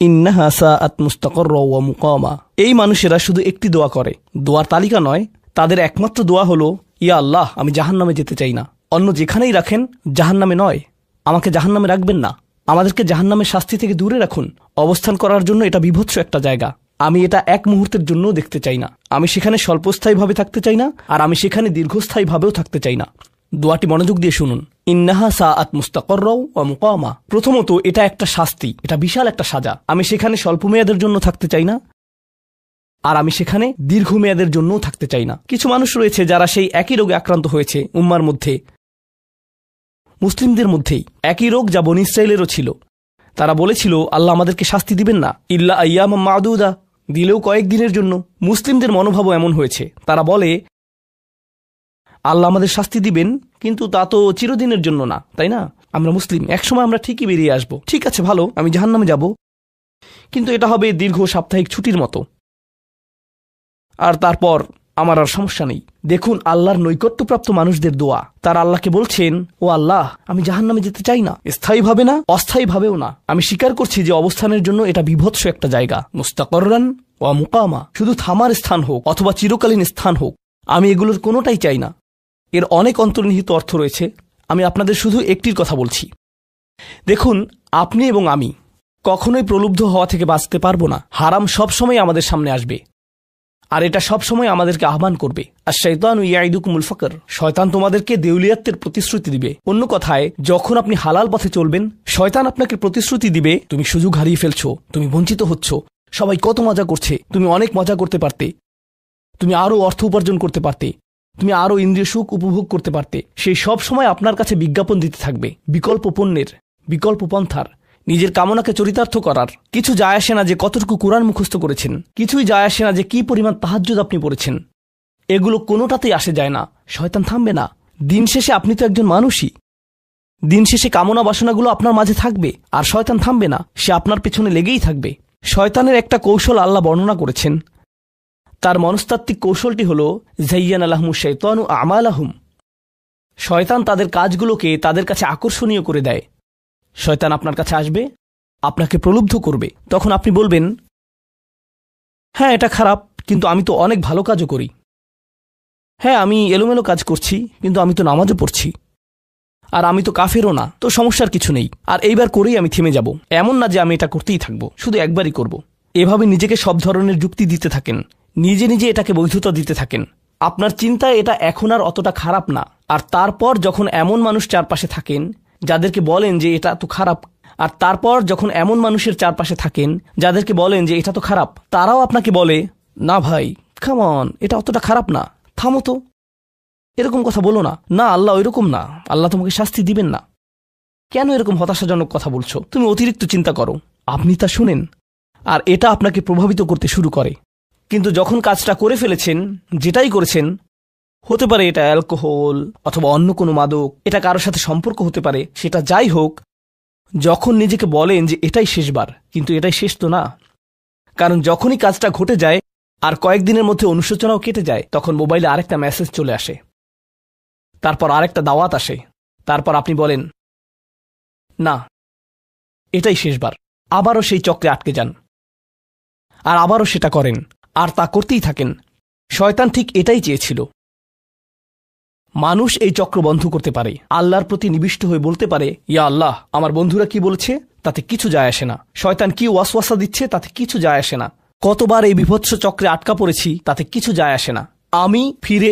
ইন্নাহা সাআত মুস্তাকাররা ওয়া মুকামা। এই মানুষেরা শুধু একটি দোয়া করে, দোয়ার তালিকা নয়। তাদের একমাত্র দোয়া হলো, ইয়া আল্লাহ, আমি জাহান্নামে যেতে চাই না। অন্য যেখানেই রাখেন, জাহান্নামে নয়। আমাকে জাহান্নামে রাখবেন না, আমাদেরকে জাহান্নামের শাস্তি থেকে দূরে রাখুন। অবস্থান করার জন্য এটা বিভৎস একটা জায়গা। আমি এটা এক মুহূর্তের জন্যও দেখতে চাই না। আমি সেখানে স্বল্পস্থায়ীভাবে থাকতে চাই না, আর আমি সেখানে দীর্ঘস্থায়ীভাবেও থাকতে চাই না। দোয়াটি মনোযোগ দিয়ে শুনুন। ইন্নাহা সাআত মুস্তাকাররা ওয়া মুকামা। প্রথমত, এটা একটা শাস্তি, এটা বিশাল একটা সাজা। আমি সেখানে স্বল্প মেয়াদের জন্য থাকতে চাই না, আর আমি সেখানে দীর্ঘমেয়াদের জন্যও থাকতে চাই না। কিছু মানুষ রয়েছে যারা সেই একই রোগে আক্রান্ত হয়েছে, উম্মার মধ্যে, মুসলিমদের মধ্যেই একই রোগ যা বনী ইসরাঈলেরও ছিল। তারা বলেছিল, আল্লাহ আমাদেরকে শাস্তি দিবেন না, ইল্লা আইয়ামাম মাদুদা, দিলেও কয়েকদিনের জন্য। মুসলিমদের মনোভাবও এমন হয়েছে। তারা বলে, আল্লাহ আমাদের শাস্তি দিবেন, কিন্তু তা তো চিরদিনের জন্য না, তাই না? আমরা মুসলিম, একসময় আমরা ঠিকই বেরিয়ে আসব। ঠিক আছে, ভালো, আমি জাহান্নামে যাব, কিন্তু এটা হবে দীর্ঘ সাপ্তাহিক ছুটির মতো, আর তারপর আমার আর সমস্যা নেই। দেখুন আল্লাহর নৈকট্যপ্রাপ্ত মানুষদের দোয়া। তারা আল্লাহকে বলছেন, ও আল্লাহ, আমি জাহান্নামে যেতে চাই না, স্থায়ীভাবে না, অস্থায়ীভাবেও না। আমি স্বীকার করছি যে অবস্থানের জন্য এটা বিভৎস একটা জায়গা। মুস্তাকররান ওয়া মুকামা, শুধু থামার স্থান হোক অথবা চিরকালীন স্থান হোক, আমি এগুলোর কোনোটাই চাই না। এর অনেক অন্তর্নিহিত অর্থ রয়েছে। আমি আপনাদের শুধু একটির কথা বলছি। দেখুন, আপনি এবং আমি কখনোই প্রলুব্ধ হওয়া থেকে বাঁচতে পারবো না। হারাম সবসময় আমাদের সামনে আসবে, আর এটা সবসময় আমাদেরকে আহ্বান করবে। আর শাইতানু ইয়াইদুকুমুল ফাকর, শয়তান তোমাদেরকে দেউলিয়াতের প্রতিশ্রুতি দিবে। অন্য কথায়, যখন আপনি হালাল পথে চলবেন, শয়তান আপনাকে প্রতিশ্রুতি দিবে, তুমি সুযোগ হারিয়ে ফেলছো, তুমি বঞ্চিত হচ্ছ, সবাই কত মজা করছে, তুমি অনেক মজা করতে পারতে, তুমি আরও অর্থ উপার্জন করতে পারতে, তুমি আরও ইন্দ্রিয় সুখ উপভোগ করতে পারতে। সেই সব সময় আপনার কাছে বিজ্ঞাপন দিতে থাকবে বিকল্প পণ্যের, বিকল্প পন্থার, নিজের কামনাকে চরিতার্থ করার। কিছু যায় আসে না যে কতটুকু কোরআন মুখস্থ করেছেন, কিছুই যায় আসে না যে কি পরিমাণ তাহাজ্জুদ আপনি পড়েছেন। এগুলো কোনোটাতেই আসে যায় না। শয়তান থামবে না। দিন শেষে আপনি তো একজন মানুষই। দিন শেষে কামনা বাসনাগুলো আপনার মাঝে থাকবে, আর শয়তান থামবে না, সে আপনার পেছনে লেগেই থাকবে। শয়তানের একটা কৌশল আল্লাহ বর্ণনা করেছেন। তার মনস্তাত্ত্বিক কৌশলটি হল, যায়্যানা লাহুমুশ শাইতানু আমালাহুম। শয়তান তাদের কাজগুলোকে তাদের কাছে আকর্ষণীয় করে দেয়। শয়তান আপনার কাছে আসবে, আপনাকে প্রলুব্ধ করবে। তখন আপনি বলবেন, হ্যাঁ এটা খারাপ, কিন্তু আমি তো অনেক ভালো কাজও করি। হ্যাঁ, আমি এলোমেলো কাজ করছি, কিন্তু আমি তো নামাজও পড়ছি, আর আমি তো কাফেরও না, তো সমস্যার কিছু নেই। আর এইবার করেই আমি থেমে যাব। এমন না যে আমি এটা করতেই থাকবো, শুধু একবারই করব। এভাবে নিজেকে সব ধরনের যুক্তি দিতে থাকেন, নিজে নিজে এটাকে বৈধতা দিতে থাকেন। আপনার চিন্তায় এটা এখন আর অতটা খারাপ না। আর তারপর যখন এমন মানুষ চারপাশে থাকেন যাদেরকে বলেন যে এটা তো খারাপ, আর তারপর যখন এমন মানুষের চারপাশে থাকেন যাদেরকে বলেন যে এটা তো খারাপ, তারাও আপনাকে বলে, না ভাই, কাম অন, এটা অতটা খারাপ না, থামো তো, এরকম কথা বলো না, না আল্লাহ ওইরকম না, আল্লাহ তোমাকে শাস্তি দিবেন না, কেন এরকম হতাশাজনক কথা বলছো, তুমি অতিরিক্ত চিন্তা করো। আপনি তা শুনেন, আর এটা আপনাকে প্রভাবিত করতে শুরু করে। কিন্তু যখন কাজটা করে ফেলেছেন, যেটাই করেছেন, হতে পারে এটা অ্যালকোহল অথবা অন্য কোনো মাদক, এটা কারোর সাথে সম্পর্ক হতে পারে, সেটা যাই হোক, যখন নিজেকে বলেন যে এটাই শেষবার, কিন্তু এটাই শেষ তো না। কারণ যখনই কাজটা ঘটে যায় আর কয়েকদিনের মধ্যে অনুশোচনাও কেটে যায়, তখন মোবাইলে আরেকটা মেসেজ চলে আসে, তারপর আরেকটা দাওয়াত আসে, তারপর আপনি বলেন, না এটাই শেষবার। আবারও সেই চক্রে আটকে যান, আর আবারও সেটা করেন, আর তা করতেই থাকেন। শয়তান ঠিক এটাই চেয়েছিল। মানুষ এই চক্র বন্ধ করতে পারে, আল্লাহর প্রতি নিবিষ্ট হয়ে বলতে পারে, ইয়া আল্লাহ, আমার বন্ধুরা কি বলেছে তাতে কিছু যায় আসে না, শয়তান কি ওয়াসওয়াসা দিচ্ছে তাতে কিছু যায় আসে না, কতবার এই বিভৎস চক্রে আটকা পড়েছি তাতে কিছু যায় আসে না। আমি ফিরে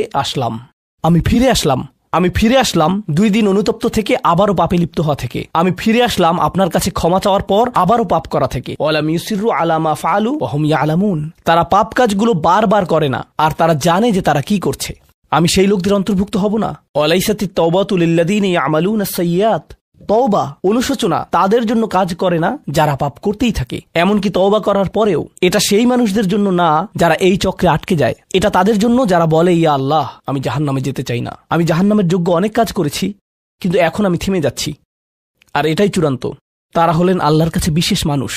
আসলাম 2 দিন অনুতপ্ত থেকে আবারও পাপে লিপ্ত হওয়া থেকে। আমি ফিরে আসলাম আপনার কাছে ক্ষমা চাওয়ার পর আবারও পাপ করা থেকে। ওয়ালাম ইউসিরু আলা মা ফাআলু ওয়া হুম ইয়ালামুন। তারা পাপ কাজগুলো বারবার করে না, আর তারা জানে যে তারা কি করছে। আমি সেই লোকদের অন্তর্ভুক্ত হব না? ওয়ালাইসাতিত তাওবাতু লিল্লাযিনা ইয়ামালুনা আস-সাইয়্যাত। তওবা, অনুশোচনা তাদের জন্য কাজ করে না যারা পাপ করতেই থাকে। এমনকি তওবা করার পরেও এটা সেই মানুষদের জন্য না যারা এই চক্রে আটকে যায়। এটা তাদের জন্য যারা বলে, ইয়া আল্লাহ, আমি জাহান্নামে যেতে চাই না, আমি জাহান্নামের যোগ্য অনেক কাজ করেছি, কিন্তু এখন আমি থেমে যাচ্ছি। আর এটাই চূড়ান্ত। তারা হলেন আল্লাহর কাছে বিশেষ মানুষ,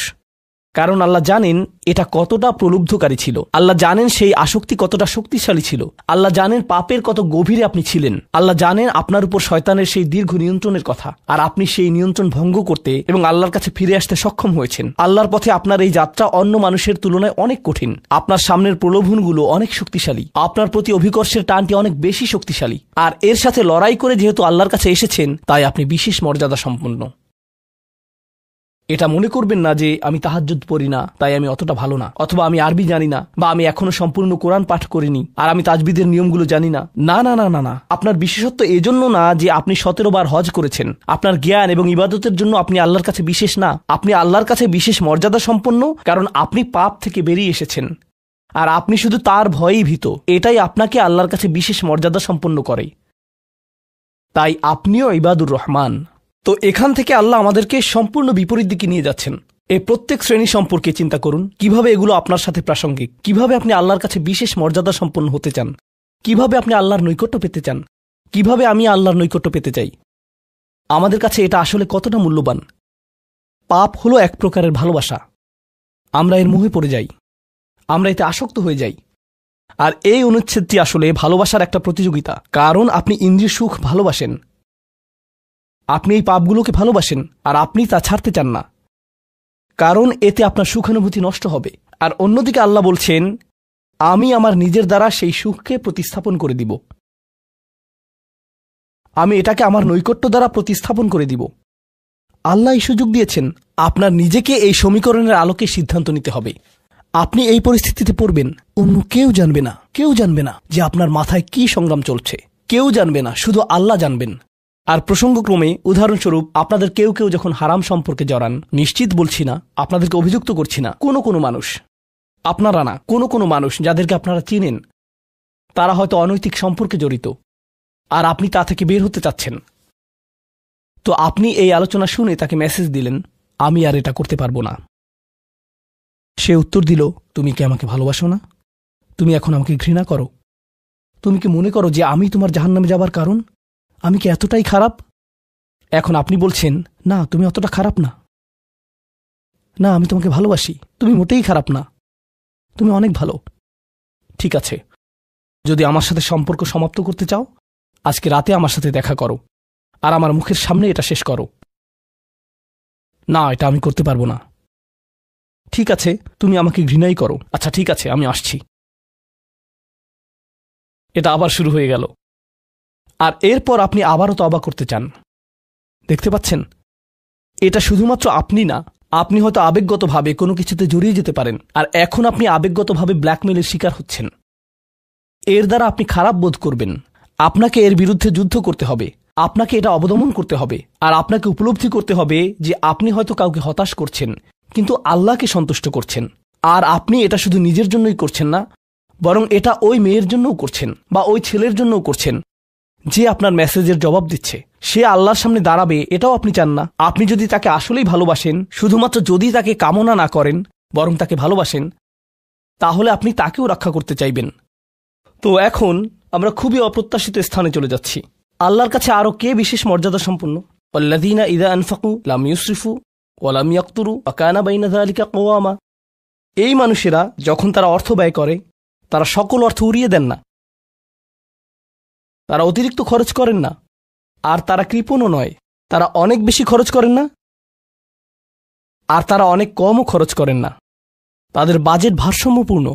কারণ আল্লাহ জানেন এটা কতটা প্রলুব্ধকারী ছিল। আল্লাহ জানেন সেই আসক্তি কতটা শক্তিশালী ছিল। আল্লাহ জানেন পাপের কত গভীরে আপনি ছিলেন। আল্লাহ জানেন আপনার উপর শয়তানের সেই দীর্ঘ নিয়ন্ত্রণের কথা, আর আপনি সেই নিয়ন্ত্রণ ভঙ্গ করতে এবং আল্লাহর কাছে ফিরে আসতে সক্ষম হয়েছেন। আল্লাহর পথে আপনার এই যাত্রা অন্য মানুষের তুলনায় অনেক কঠিন। আপনার সামনের প্রলোভনগুলো অনেক শক্তিশালী, আপনার প্রতি অভিকর্ষের টানটি অনেক বেশি শক্তিশালী, আর এর সাথে লড়াই করে যেহেতু আল্লাহর কাছে এসেছেন, তাই আপনি বিশেষ মর্যাদা সম্পন্ন। এটা মনে করবেন না যে আমি তাহাজ্জুদ পড়ি না তাই আমি অতটা ভালো না, অথবা আমি আরবি জানি না, বা আমি এখনো সম্পূর্ণ কোরআন পাঠ করিনি আর আমি তাজবিদের নিয়মগুলো জানি না। না না না না না, আপনার বিশেষত্ব এজন্য না যে আপনি 17 বার হজ করেছেন। আপনার জ্ঞান এবং ইবাদতের জন্য আপনি আল্লাহর কাছে বিশেষ না। আপনি আল্লাহর কাছে বিশেষ মর্যাদা সম্পন্ন, কারণ আপনি পাপ থেকে বেরিয়ে এসেছেন আর আপনি শুধু তার ভয়েই ভীত। এটাই আপনাকে আল্লাহর কাছে বিশেষ মর্যাদা সম্পন্ন করে। তাই আপনিও ইবাদুর রহমান। তো এখান থেকে আল্লাহ আমাদেরকে সম্পূর্ণ বিপরীত দিকে নিয়ে যাচ্ছেন। এই প্রত্যেক শ্রেণী সম্পর্কে চিন্তা করুন, কিভাবে এগুলো আপনার সাথে প্রাসঙ্গিক, কিভাবে আপনি আল্লাহর কাছে বিশেষ মর্যাদা সম্পন্ন হতে চান, কিভাবে আপনি আল্লাহর নৈকট্য পেতে চান, কিভাবে আমি আল্লাহর নৈকট্য পেতে চাই। আমাদের কাছে এটা আসলে কতটা মূল্যবান। পাপ হলো এক প্রকারের ভালোবাসা। আমরা এর মোহে পড়ে যাই, আমরা এতে আসক্ত হয়ে যাই। আর এই অনুচ্ছেদটি আসলে ভালোবাসার একটা প্রতিযোগিতা, কারণ আপনি ইন্দ্রিয় সুখ ভালোবাসেন, আপনি এই পাপগুলোকে ভালোবাসেন, আর আপনি তা ছাড়তে চান না, কারণ এতে আপনার সুখানুভূতি নষ্ট হবে। আর অন্যদিকে আল্লাহ বলছেন, আমি আমার নিজের দ্বারা সেই সুখকে প্রতিস্থাপন করে দিব, আমি এটাকে আমার নৈকট্য দ্বারা প্রতিস্থাপন করে দিব। আল্লাহ এই সুযোগ দিয়েছেন, আপনার নিজেকে এই সমীকরণের আলোকে সিদ্ধান্ত নিতে হবে। আপনি এই পরিস্থিতিতে পড়বেন, অন্য কেউ জানবে না যে আপনার মাথায় কি সংগ্রাম চলছে, কেউ জানবে না, শুধু আল্লাহ জানবেন। আর প্রসঙ্গক্রমে উদাহরণস্বরূপ আপনাদের কেউ কেউ যখন হারাম সম্পর্কে জড়ান, নিশ্চিত বলছি না, আপনাদেরকে অভিযুক্ত করছি না, কোনো মানুষ, আপনারা না, কোনো মানুষ যাদেরকে আপনারা চিনেন, তারা হয়তো অনৈতিক সম্পর্কে জড়িত, আর আপনি তা থেকে বের হতে চাচ্ছেন। তো আপনি এই আলোচনা শুনে তাকে মেসেজ দিলেন, আমি আর এটা করতে পারবো না। সে উত্তর দিল, তুমি কি আমাকে ভালোবাসো না? তুমি এখন আমাকে ঘৃণা করো? তুমি কি মনে করো যে আমি তোমার জাহান্নামে যাবার কারণ? আমি কি এতটাই খারাপ? এখন আপনি বলছেন, না, তুমি অতটা খারাপ না, না, আমি তোমাকে ভালোবাসি, তুমি মোটেই খারাপ না, তুমি অনেক ভালো। ঠিক আছে, যদি আমার সাথে সম্পর্ক সমাপ্ত করতে চাও, আজকে রাতে আমার সাথে দেখা করো, আর আমার মুখের সামনে এটা শেষ করো। না, এটা আমি করতে পারবো না। ঠিক আছে, তুমি আমাকে ঘৃণাই করো। আচ্ছা ঠিক আছে, আমি আসছি। এটা আবার শুরু হয়ে গেল। আর এরপর আপনি আবারও তওবা করতে চান। দেখতে পাচ্ছেন, এটা শুধুমাত্র আপনি না, আপনি হয়তো আবেগগতভাবে কোনো কিছুতে জড়িয়ে যেতে পারেন, আর এখন আপনি আবেগগতভাবে ব্ল্যাকমেলের শিকার হচ্ছেন। এর দ্বারা আপনি খারাপ বোধ করবেন। আপনাকে এর বিরুদ্ধে যুদ্ধ করতে হবে, আপনাকে এটা অবদমন করতে হবে, আর আপনাকে উপলব্ধি করতে হবে যে আপনি হয়তো কাউকে হতাশ করছেন, কিন্তু আল্লাহকে সন্তুষ্ট করছেন। আর আপনি এটা শুধু নিজের জন্যই করছেন না, বরং এটা ওই মেয়ের জন্যও করছেন, বা ওই ছেলের জন্যও করছেন যে আপনার মেসেজের জবাব দিচ্ছে। সে আল্লাহর সামনে দাঁড়াবে এটাও আপনি চান না। আপনি যদি তাকে আসলেই ভালোবাসেন, শুধুমাত্র যদি তাকে কামনা না করেন, বরং তাকে ভালোবাসেন, তাহলে আপনি তাকেও রক্ষা করতে চাইবেন। তো এখন আমরা খুবই অপ্রত্যাশিত স্থানে চলে যাচ্ছি। আল্লাহর কাছে আরও কে বিশেষ মর্যাদা সম্পন্ন? ওয়াল্লাযীনা ইযা আনফাকু লাম ইউসরিফু ওয়া লাম ইয়াকতুরু ওয়া কানা বাইনা যালিকা কওয়ামা। এই মানুষেরা যখন তারা অর্থ ব্যয় করে, তারা সকল অর্থ উড়িয়ে দেন না, তারা অতিরিক্ত খরচ করেন না, আর তারা কৃপণও নয়। তারা অনেক বেশি খরচ করেন না, আর তারা অনেক কমও খরচ করেন না। তাদের বাজেট ভারসাম্যপূর্ণ।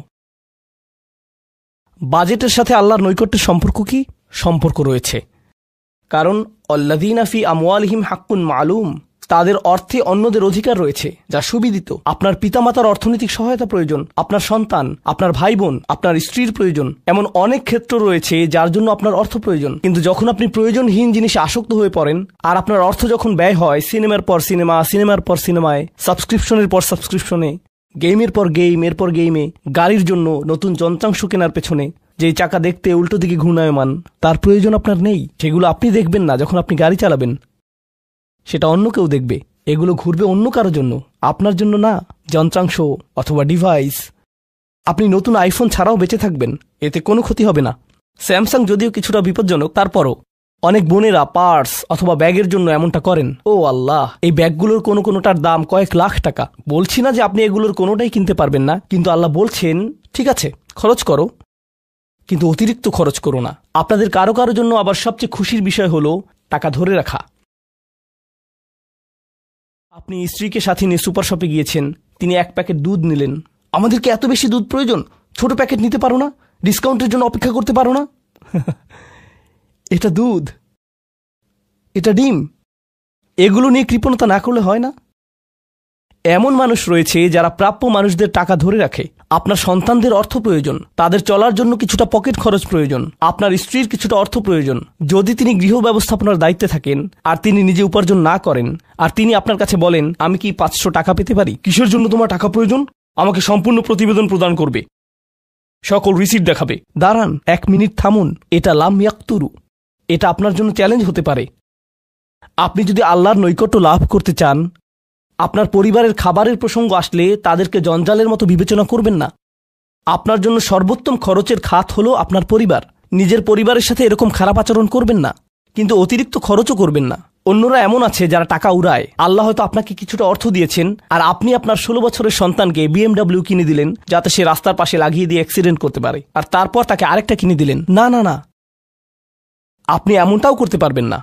বাজেটের সাথে আল্লাহর নৈকট্যের সম্পর্ক কি? সম্পর্ক রয়েছে। কারণ আল্লাযীনা ফি আমওয়ালিহিম হাক্কুন মালুম, তাদের অর্থে অন্যদের অধিকার রয়েছে যা সুবিদিত। আপনার পিতামাতার অর্থনৈতিক সহায়তা প্রয়োজন, আপনার সন্তান, আপনার ভাই বোন, আপনার স্ত্রীর প্রয়োজন, এমন অনেক ক্ষেত্র রয়েছে যার জন্য আপনার অর্থ প্রয়োজন। কিন্তু যখন আপনি প্রয়োজনহীন জিনিসে আসক্ত হয়ে পড়েন আর আপনার অর্থ যখন ব্যয় হয় সিনেমার পর সিনেমা, সিনেমার পর সিনেমায়, সাবস্ক্রিপশনের পর সাবস্ক্রিপশনে, গেমের পর গেম, এরপর গেমে, গাড়ির জন্য নতুন যন্ত্রাংশ কেনার পেছনে, যেই চাকা দেখতে উল্টো দিকে ঘূর্ণায়মান, তার প্রয়োজন আপনার নেই। সেগুলো আপনি দেখবেন না যখন আপনি গাড়ি চালাবেন, সেটা অন্য কেউ দেখবে। এগুলো ঘুরবে অন্য কারোর জন্য, আপনার জন্য না। যন্ত্রাংশ অথবা ডিভাইস, আপনি নতুন আইফোন ছাড়াও বেঁচে থাকবেন, এতে কোনো ক্ষতি হবে না। স্যামসাং যদিও কিছুটা বিপজ্জনক, তারপরও অনেক বোনেরা পার্স অথবা ব্যাগের জন্য এমনটা করেন। ও আল্লাহ, এই ব্যাগগুলোর কোনোটার দাম কয়েক লাখ টাকা। বলছি না যে আপনি এগুলোর কোনোটাই কিনতে পারবেন না, কিন্তু আল্লাহ বলছেন ঠিক আছে খরচ করো, কিন্তু অতিরিক্ত খরচ করো না। আপনাদের কারো কারো জন্য আবার সবচেয়ে খুশির বিষয় হলো টাকা ধরে রাখা। আপনি স্ত্রীকে সাথে নিয়ে সুপার শপে গিয়েছেন, তিনি 1 প্যাকেট দুধ নিলেন। আমাদেরকে এত বেশি দুধ প্রয়োজন, ছোট প্যাকেট নিতে পারো না? ডিসকাউন্টের জন্য অপেক্ষা করতে পারো না? এটা দুধ, এটা ডিম, এগুলো নিয়ে কৃপণতা না করলে হয় না? এমন মানুষ রয়েছে যারা প্রাপ্য মানুষদের টাকা ধরে রাখে। আপনার সন্তানদের অর্থ প্রয়োজন, তাদের চলার জন্য কিছুটা পকেট খরচ প্রয়োজন, আপনার স্ত্রীর কিছুটা অর্থ প্রয়োজন। যদি তিনি গৃহ ব্যবস্থাপনার দায়িত্বে থাকেন আর তিনি নিজে উপার্জন না করেন, আর তিনি আপনার কাছে বলেন আমি কি 500 টাকা পেতে পারি? কিসের জন্য তোমার টাকা প্রয়োজন? আমাকে সম্পূর্ণ প্রতিবেদন প্রদান করবে, সকল রিসিট দেখাবে। দাঁড়ান, 1 মিনিট থামুন। এটা লাম ইয়াকতুরু, এটা আপনার জন্য চ্যালেঞ্জ হতে পারে। আপনি যদি আল্লাহর নৈকট্য লাভ করতে চান, আপনার পরিবারের খাবারের প্রসঙ্গ আসলে তাদেরকে জঞ্জালের মতো বিবেচনা করবেন না। আপনার জন্য সর্বোত্তম খরচের খাত হলো আপনার পরিবার। নিজের পরিবারের সাথে এরকম খারাপ আচরণ করবেন না, কিন্তু অতিরিক্ত খরচও করবেন না। অন্যরা এমন আছে যারা টাকা উড়ায়। আল্লাহ হয়তো আপনাকে কিছুটা অর্থ দিয়েছেন আর আপনি আপনার 16 বছরের সন্তানকে BMW কিনে দিলেন যাতে সে রাস্তার পাশে লাগিয়ে দিয়ে অ্যাক্সিডেন্ট করতে পারে, আর তারপর তাকে আরেকটা কিনে দিলেন। না না না, আপনি এমনটাও করতে পারবেন না।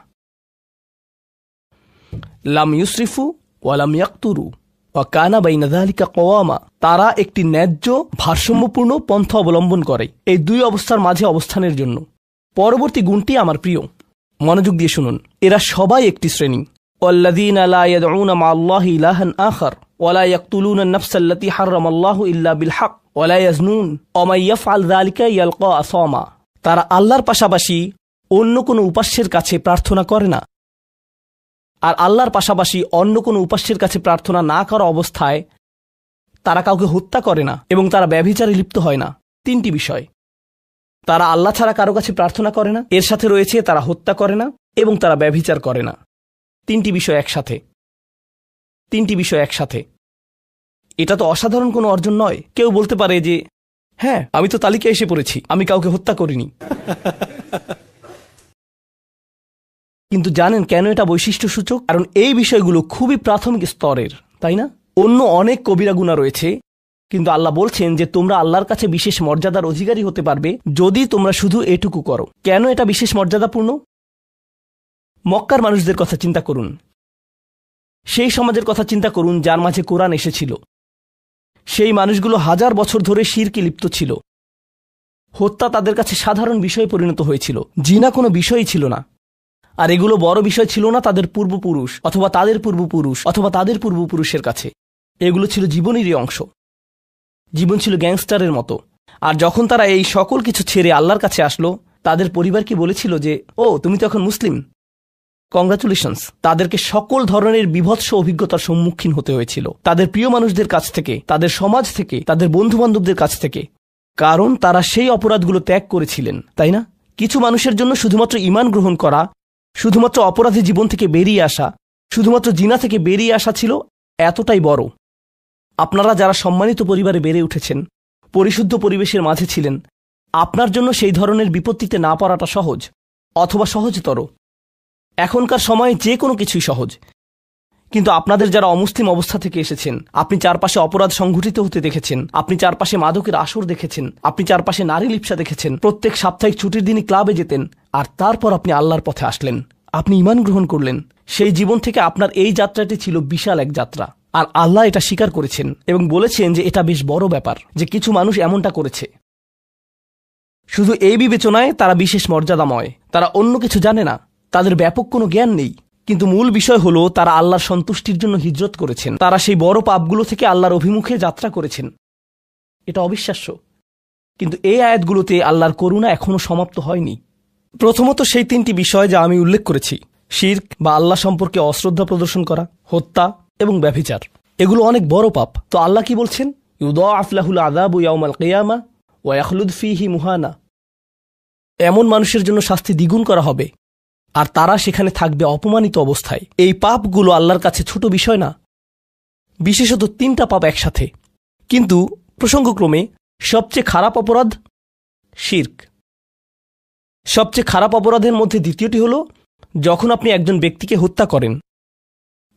লাম ইউসরিফু ওয়ালাম ইয়াকতুরু ওয়া কানা বাইনা যালিকা কওয়ামা, তারা একটি ন্যায্য ভারসাম্যপূর্ণ পন্থা অবলম্বন করে এই 2 অবস্থার মাঝে অবস্থানের জন্য। পরবর্তী গুণটি আমার প্রিয়, মনোযোগ দিয়ে শুনুন। এরা সবাই একটি শ্রেণী। ওয়াল্লাযীনা লা ইয়াদউনা মা'আল্লাহি ইলাহান আখার ওয়া লা ইয়াকতুলুনা আন-নাফসা আল্লাতী হারামাল্লাহু ইল্লা বিল হক ওয়া লা ইয়াজনুন ওয়া মান ইয়াফআল যালিকা ইয়ালকা আসামা, তারা আল্লাহর পাশাপাশি অন্য কোনো উপাস্যের কাছে প্রার্থনা করে না, আর আল্লাহর পাশাপাশি অন্য কোনো উপাস্যের কাছে প্রার্থনা না করা অবস্থায় তারা কাউকে হত্যা করে না এবং তারা ব্যভিচারে লিপ্ত হয় না। 3টি বিষয়। তারা আল্লাহ ছাড়া কারো কাছে প্রার্থনা করে না, এর সাথে রয়েছে তারা হত্যা করে না এবং তারা ব্যভিচার করে না। 3টি বিষয় একসাথে, 3টি বিষয় একসাথে। এটা তো অসাধারণ কোনো অর্জন নয়। কেউ বলতে পারে যে হ্যাঁ, আমি তো তালিকায় এসে পড়েছি, আমি কাউকে হত্যা করিনি। কিন্তু জানেন কেন এটা বৈশিষ্ট্যসূচক? কারণ এই বিষয়গুলো খুবই প্রাথমিক স্তরের, তাই না? অন্য অনেক কবিরা গুনাহ রয়েছে, কিন্তু আল্লাহ বলছেন যে তোমরা আল্লাহর কাছে বিশেষ মর্যাদার অধিকারী হতে পারবে যদি তোমরা শুধু এটুকু করো। কেন এটা বিশেষ মর্যাদাপূর্ণ? মক্কার মানুষদের কথা চিন্তা করুন, সেই সমাজের কথা চিন্তা করুন যার মাঝে কোরআন এসেছিল। সেই মানুষগুলো 1000 বছর ধরে শিরকে লিপ্ত ছিল। হত্যা তাদের কাছে সাধারণ বিষয়ে পরিণত হয়েছিল, জিনা কোনো বিষয়ই ছিল না। আর এগুলো বড় বিষয় ছিল না তাদের পূর্বপুরুষ অথবা তাদের পূর্বপুরুষ অথবা তাদের পূর্বপুরুষের কাছে। এগুলো ছিল জীবনেরই অংশ। জীবন ছিল গ্যাংস্টারের মতো। আর যখন তারা এই সকল কিছু ছেড়ে আল্লাহর কাছে আসলো, তাদের পরিবারকে বলেছিল যে ও তুমি তো এখন মুসলিম, কংগ্রাচুলেশনস। তাদেরকে সকল ধরনের বিভৎস অভিজ্ঞতার সম্মুখীন হতে হয়েছিল, তাদের প্রিয় মানুষদের কাছ থেকে, তাদের সমাজ থেকে, তাদের বন্ধু বান্ধবদের কাছ থেকে, কারণ তারা সেই অপরাধগুলো ত্যাগ করেছিলেন, তাই না? কিছু মানুষের জন্য শুধুমাত্র ঈমান গ্রহণ করা, শুধুমাত্র অপরাধী জীবন থেকে বেরিয়ে আসা, শুধুমাত্র জিনা থেকে বেরিয়ে আসা ছিল এতটাই বড়। আপনারা যারা সম্মানিত পরিবারে বেড়ে উঠেছেন, পরিশুদ্ধ পরিবেশের মাঝে ছিলেন, আপনার জন্য সেই ধরনের বিপত্তিতে না পড়াটা সহজ অথবা সহজতর। এখনকার সময়ে যে কোনো কিছুই সহজ, কিন্তু আপনাদের যারা অমুসলিম অবস্থা থেকে এসেছেন, আপনি চারপাশে অপরাধ সংঘটিত হতে দেখেছেন, আপনি চারপাশে মাদকের আসর দেখেছেন, আপনি চারপাশে নারী লিপ্সা দেখেছেন, প্রত্যেক সাপ্তাহিক ছুটির দিনই ক্লাবে যেতেন, আর তারপর আপনি আল্লাহর পথে আসলেন, আপনি ঈমান গ্রহণ করলেন। সেই জীবন থেকে আপনার এই যাত্রাটি ছিল বিশাল এক যাত্রা, আর আল্লাহ এটা স্বীকার করেছেন এবং বলেছেন যে এটা বেশ বড় ব্যাপার যে কিছু মানুষ এমনটা করেছে। শুধু এই বিবেচনায় তারা বিশেষ মর্যাদাময়, তারা অন্য কিছু জানে না, তাদের ব্যাপক কোনো জ্ঞান নেই, কিন্তু মূল বিষয় হলো তারা আল্লাহর সন্তুষ্টির জন্য হিজরত করেছেন, তারা সেই বড় পাপগুলো থেকে আল্লাহর অভিমুখে যাত্রা করেছেন। এটা অবিশ্বাস্য। কিন্তু এই আয়াতগুলোতে আল্লাহর করুণা এখনও সমাপ্ত হয়নি। প্রথমত সেই 3টি বিষয় যা আমি উল্লেখ করেছি, শিরক বা আল্লাহ সম্পর্কে অশ্রদ্ধা প্রদর্শন করা, হত্যা এবং ব্যভিচার, এগুলো অনেক বড় পাপ। তো আল্লাহ কি বলছেন? ইউদাআফ লাহুল আযাবু ইয়াওমাল কিয়ামা ওয়া ইয়াখলুদ ফীহি মুহানা। এমন মানুষের জন্য শাস্তি দ্বিগুণ করা হবে, আর তারা সেখানে থাকবে অপমানিত অবস্থায়। এই পাপগুলো আল্লাহর কাছে ছোট বিষয় না, বিশেষত 3টা পাপ একসাথে। কিন্তু প্রসঙ্গক্রমে সবচেয়ে খারাপ অপরাধ শিরক। সবচেয়ে খারাপ অপরাধের মধ্যে দ্বিতীয়টি হল যখন আপনি একজন ব্যক্তিকে হত্যা করেন।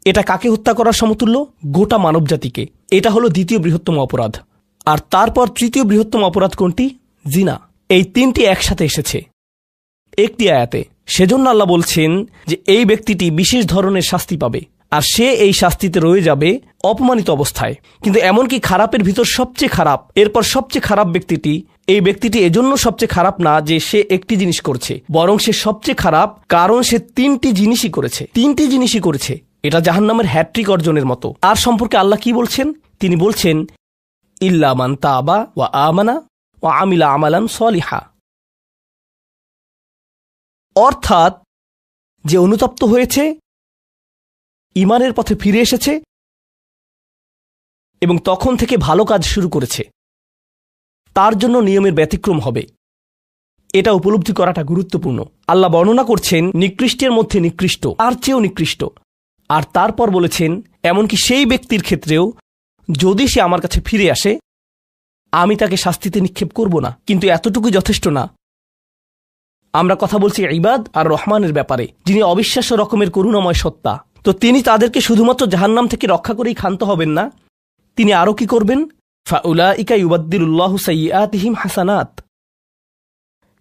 এটা কাকে হত্যা করার সমতুল্য? গোটা মানবজাতিকে। এটা হলো দ্বিতীয় বৃহত্তম অপরাধ। আর তারপর তৃতীয় বৃহত্তম অপরাধ কোনটি? জিনা। এই 3টি একসাথে এসেছে একটি আয়াতে। সেজন্য আল্লাহ বলছেন যে এই ব্যক্তিটি বিশেষ ধরনের শাস্তি পাবে, আর সে এই শাস্তিতে রয়ে যাবে অপমানিত অবস্থায়। কিন্তু এমনকি খারাপের ভিতর সবচেয়ে খারাপ, এরপর সবচেয়ে খারাপ ব্যক্তিটি, এই ব্যক্তিটি এজন্য সবচেয়ে খারাপ না যে সে একটি জিনিস করছে, বরং সে সবচেয়ে খারাপ কারণ সে 3টি জিনিসই করেছে। 3টি জিনিসই করেছে। এটা জাহান্নামের হ্যাট্রিক অর্জনের মতো। আর সম্পর্কে আল্লাহ কি বলছেন? তিনি বলছেন ইল্লা মান তাবা ওয়া আমানা ওয়া আমিলা আমালান সলিহা। অর্থাৎ যে অনুতপ্ত হয়েছে, ঈমানের পথে ফিরে এসেছে এবং তখন থেকে ভালো কাজ শুরু করেছে, তার জন্য নিয়মের ব্যতিক্রম হবে। এটা উপলব্ধি করাটা গুরুত্বপূর্ণ। আল্লাহ বর্ণনা করছেন নিকৃষ্টের মধ্যে নিকৃষ্ট, আর চেয়েও নিকৃষ্ট। আর তারপর বলেছেন এমনকি সেই ব্যক্তির ক্ষেত্রেও যদি সে আমার কাছে ফিরে আসে, আমি তাকে শাস্তিতে নিক্ষেপ করব না। কিন্তু এতটুকু যথেষ্ট না। আমরা কথা বলছি ইবাদ আর রহমানের ব্যাপারে, যিনি অবিশ্বাস্য রকমের করুণাময় সত্তা। তো তিনি তাদেরকে শুধুমাত্র জাহান্নাম থেকে রক্ষা করেই ক্ষান্ত হবেন না, তিনি আরও কি করবেন? ফাউলাইকা ইউবাদদিলুল্লাহু সাইয়্যাতিহিম হাসানাত।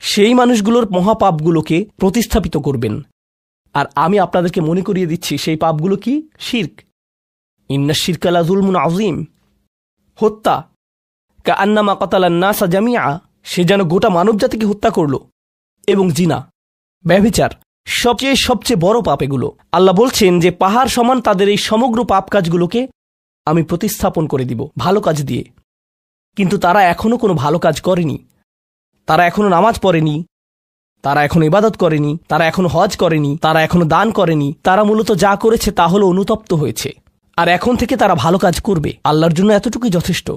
সেই মানুষগুলোর মহাপাপগুলোকে প্রতিস্থাপিত করবেন। আর আমি আপনাদেরকে মনে করিয়ে দিচ্ছি সেই পাপগুলো কি? শিরক। ইন্নাশ শিরকা লাযুলমুন আযীম। হত্যা, কাআন্নামা কাতালান নাসা জামিআ, সে যেন গোটা মানবজাতিকে হত্যা করল। এবং জিনা, ব্যভিচার, সবচেয়ে বড় পাপ এগুলো। আল্লাহ বলছেন যে পাহাড় সমান তাদের এই সমগ্র পাপ কাজগুলোকে আমি প্রতিস্থাপন করে দিব ভালো কাজ দিয়ে। কিন্তু তারা এখনো কোনো ভালো কাজ করেনি, তারা এখনো নামাজ পড়েনি, তারা এখনো ইবাদত করেনি, তারা এখনো হজ করেনি, তারা এখনো দান করেনি। তারা মূলত যা করেছে তা হলো অনুতপ্ত হয়েছে। আর এখন থেকে তারা ভালো কাজ করবে। আল্লাহর জন্য এতটুকুই যথেষ্ট।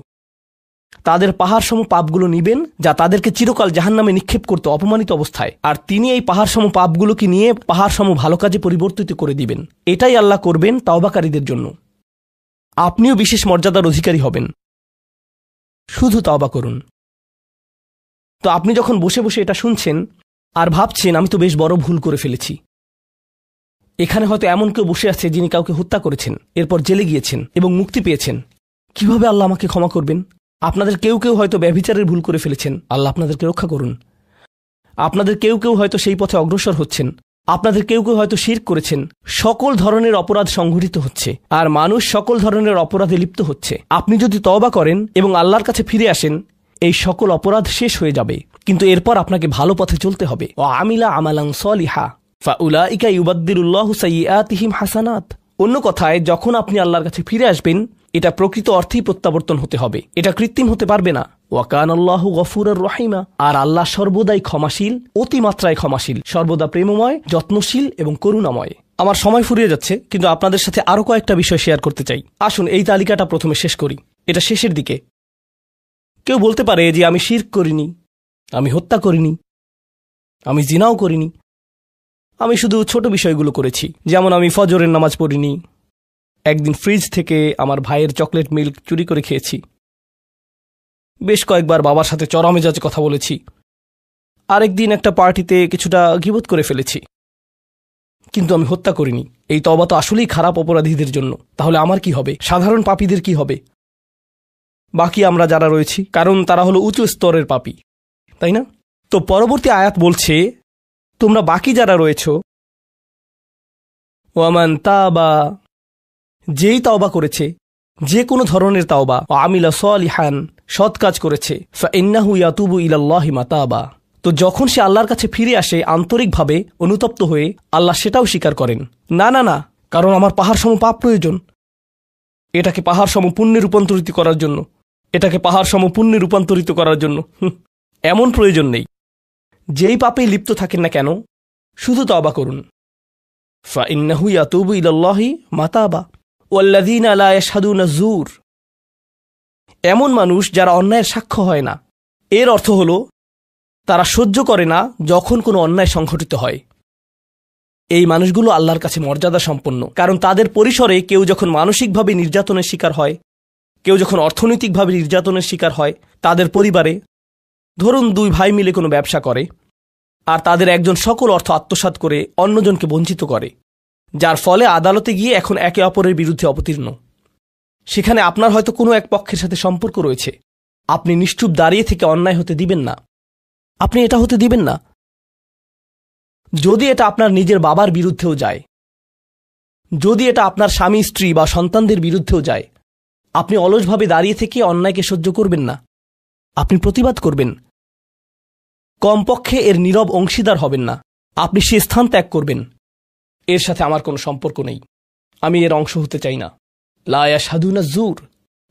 তাদের পাহাড়সম পাপগুলো নিবেন, যা তাদেরকে চিরকাল জাহান্নামে নিক্ষেপ করতে অপমানিত অবস্থায়, আর তিনি এই পাহাড়সম পাপগুলোকে নিয়ে পাহাড়সম ভালো কাজে পরিবর্তিত করে দিবেন। এটাই আল্লাহ করবেন তাওবাকারীদের জন্য। আপনিও বিশেষ মর্যাদার অধিকারী হবেন। শুধু তাওবা করুন। তো আপনি যখন বসে বসে এটা শুনছেন আর ভাবছেন আমি তো বেশ বড় ভুল করে ফেলেছি, এখানে হয়তো এমন কেউ বসে আছে যিনি কাউকে হত্যা করেছেন, এরপর জেলে গিয়েছেন এবং মুক্তি পেয়েছেন। কিভাবে আল্লাহ আমাকে ক্ষমা করবেন? আপনাদের কেউ কেউ হয়তো ব্যভিচারের ভুল করে ফেলেছেন, আল্লাহ আপনাদেরকে রক্ষা করুন। আপনাদের কেউ কেউ হয়তো সেই পথে অগ্রসর হচ্ছেন, আপনাদের কেউ কেউ হয়তো শিরক করেছেন। সকল ধরনের অপরাধ সংঘটিত হচ্ছে, আর মানুষ সকল ধরনের অপরাধে লিপ্ত হচ্ছে। আপনি যদি তওবা করেন এবং আল্লাহর কাছে ফিরে আসেন, এই সকল অপরাধ শেষ হয়ে যাবে। কিন্তু এরপর আপনাকে ভালো পথে চলতে হবে। ওয়া আমিলা আমালান সলিহা ফাউলাইকা ইউবাদদিলুল্লাহু সাইয়্যাতিহিম হাসানাত। অন্য কথায়, যখন আপনি আল্লাহর কাছে ফিরে আসবেন, এটা প্রকৃত অর্থেই প্রত্যাবর্তন হতে হবে, এটা কৃত্রিম হতে পারবে না। ওয়া কানাল্লাহু গফুরুর রহিমা। আর আল্লাহ সর্বদাই ক্ষমাশীল, অতিমাত্রায় ক্ষমাশীল, সর্বদা প্রেমময়, যত্নশীল এবং করুণাময়। আমার সময় ফুরিয়ে যাচ্ছে, কিন্তু আপনাদের সাথে আরও কয়েকটা বিষয় শেয়ার করতে চাই। আসুন এই তালিকাটা প্রথমে শেষ করি। এটা শেষের দিকে। কেউ বলতে পারে যে আমি শিরক করিনি, আমি হত্যা করিনি, আমি জিনাও করিনি, আমি শুধু ছোট বিষয়গুলো করেছি। যেমন আমি ফজরের নামাজ পড়িনি, একদিন ফ্রিজ থেকে আমার ভাইয়ের চকলেট মিল্ক চুরি করে খেয়েছি, বেশ কয়েকবার বাবার সাথে চড়া মেজাজে কথা বলেছি, আরেকদিন একটা পার্টিতে কিছুটা গীবত করে ফেলেছি। কিন্তু আমি হত্যা করিনি। এই তওবা তো আসলেই খারাপ অপরাধীদের জন্য। তাহলে আমার কি হবে? সাধারণ পাপীদের কি হবে? বাকি আমরা যারা রয়েছি, কারণ তারা হলো উঁচু স্তরের পাপী, তাই না? তো পরবর্তী আয়াত বলছে, তোমরা বাকি যারা রয়েছ, ওয়ামান তাবা, যেই তাওবা করেছে, যে কোনো ধরনের তাওবা, আমিলা সলিহান, সৎ কাজ করেছে, ফাইন্নাহু ইয়াতুবু ইলাল্লাহি মাতাবা, তো যখন সে আল্লাহর কাছে ফিরে আসে আন্তরিকভাবে অনুতপ্ত হয়ে, আল্লাহ সেটাও স্বীকার করেন। না না না, কারণ আমার পাহাড় সম পাপ প্রয়োজন, এটাকে পাহাড় সম পুণ্যে রূপান্তরিত করার জন্য, এটাকে পাহাড় সম পুণ্যে রূপান্তরিত করার জন্য এমন প্রয়োজন নেই। যেই পাপে লিপ্ত থাকেন না কেন, শুধু তওবা করুন। ফাইন্নাহু ইয়াতুবু ইলাল্লাহি মাতাবা ওয়াল্লাযীনা লা ইয়াশহাদুনা যুর। এমন মানুষ যারা অন্যায়ের সাক্ষ্য হয় না, এর অর্থ হলো তারা সহ্য করে না যখন কোনো অন্যায় সংঘটিত হয়। এই মানুষগুলো আল্লাহর কাছে মর্যাদা সম্পন্ন, কারণ তাদের পরিসরে কেউ যখন মানসিকভাবে নির্যাতনের শিকার হয়, কেউ যখন অর্থনৈতিকভাবে নির্যাতনের শিকার হয়, তাদের পরিবারে ধরুন 2 ভাই মিলে কোনো ব্যবসা করে আর তাদের একজন সকল অর্থ আত্মসাৎ করে অন্যজনকে বঞ্চিত করে, যার ফলে আদালতে গিয়ে এখন একে অপরের বিরুদ্ধে অবতীর্ণ। সেখানে আপনার হয়তো কোনো এক পক্ষের সাথে সম্পর্ক রয়েছে, আপনি নিশ্চুপ দাঁড়িয়ে থেকে অন্যায় হতে দিবেন না। আপনি এটা হতে দিবেন না। যদি এটা আপনার নিজের বাবার বিরুদ্ধেও যায়, যদি এটা আপনার স্বামী স্ত্রী বা সন্তানদের বিরুদ্ধেও যায়, আপনি অলসভাবে দাঁড়িয়ে থেকে অন্যায়কে সহ্য করবেন না, আপনি প্রতিবাদ করবেন। কমপক্ষে এর নীরব অংশীদার হবেন না, আপনি সে স্থান ত্যাগ করবেন। এর সাথে আমার কোনো সম্পর্ক নেই, আমি এর অংশ হতে চাই না। লা ইয়াশহাদুনা যুর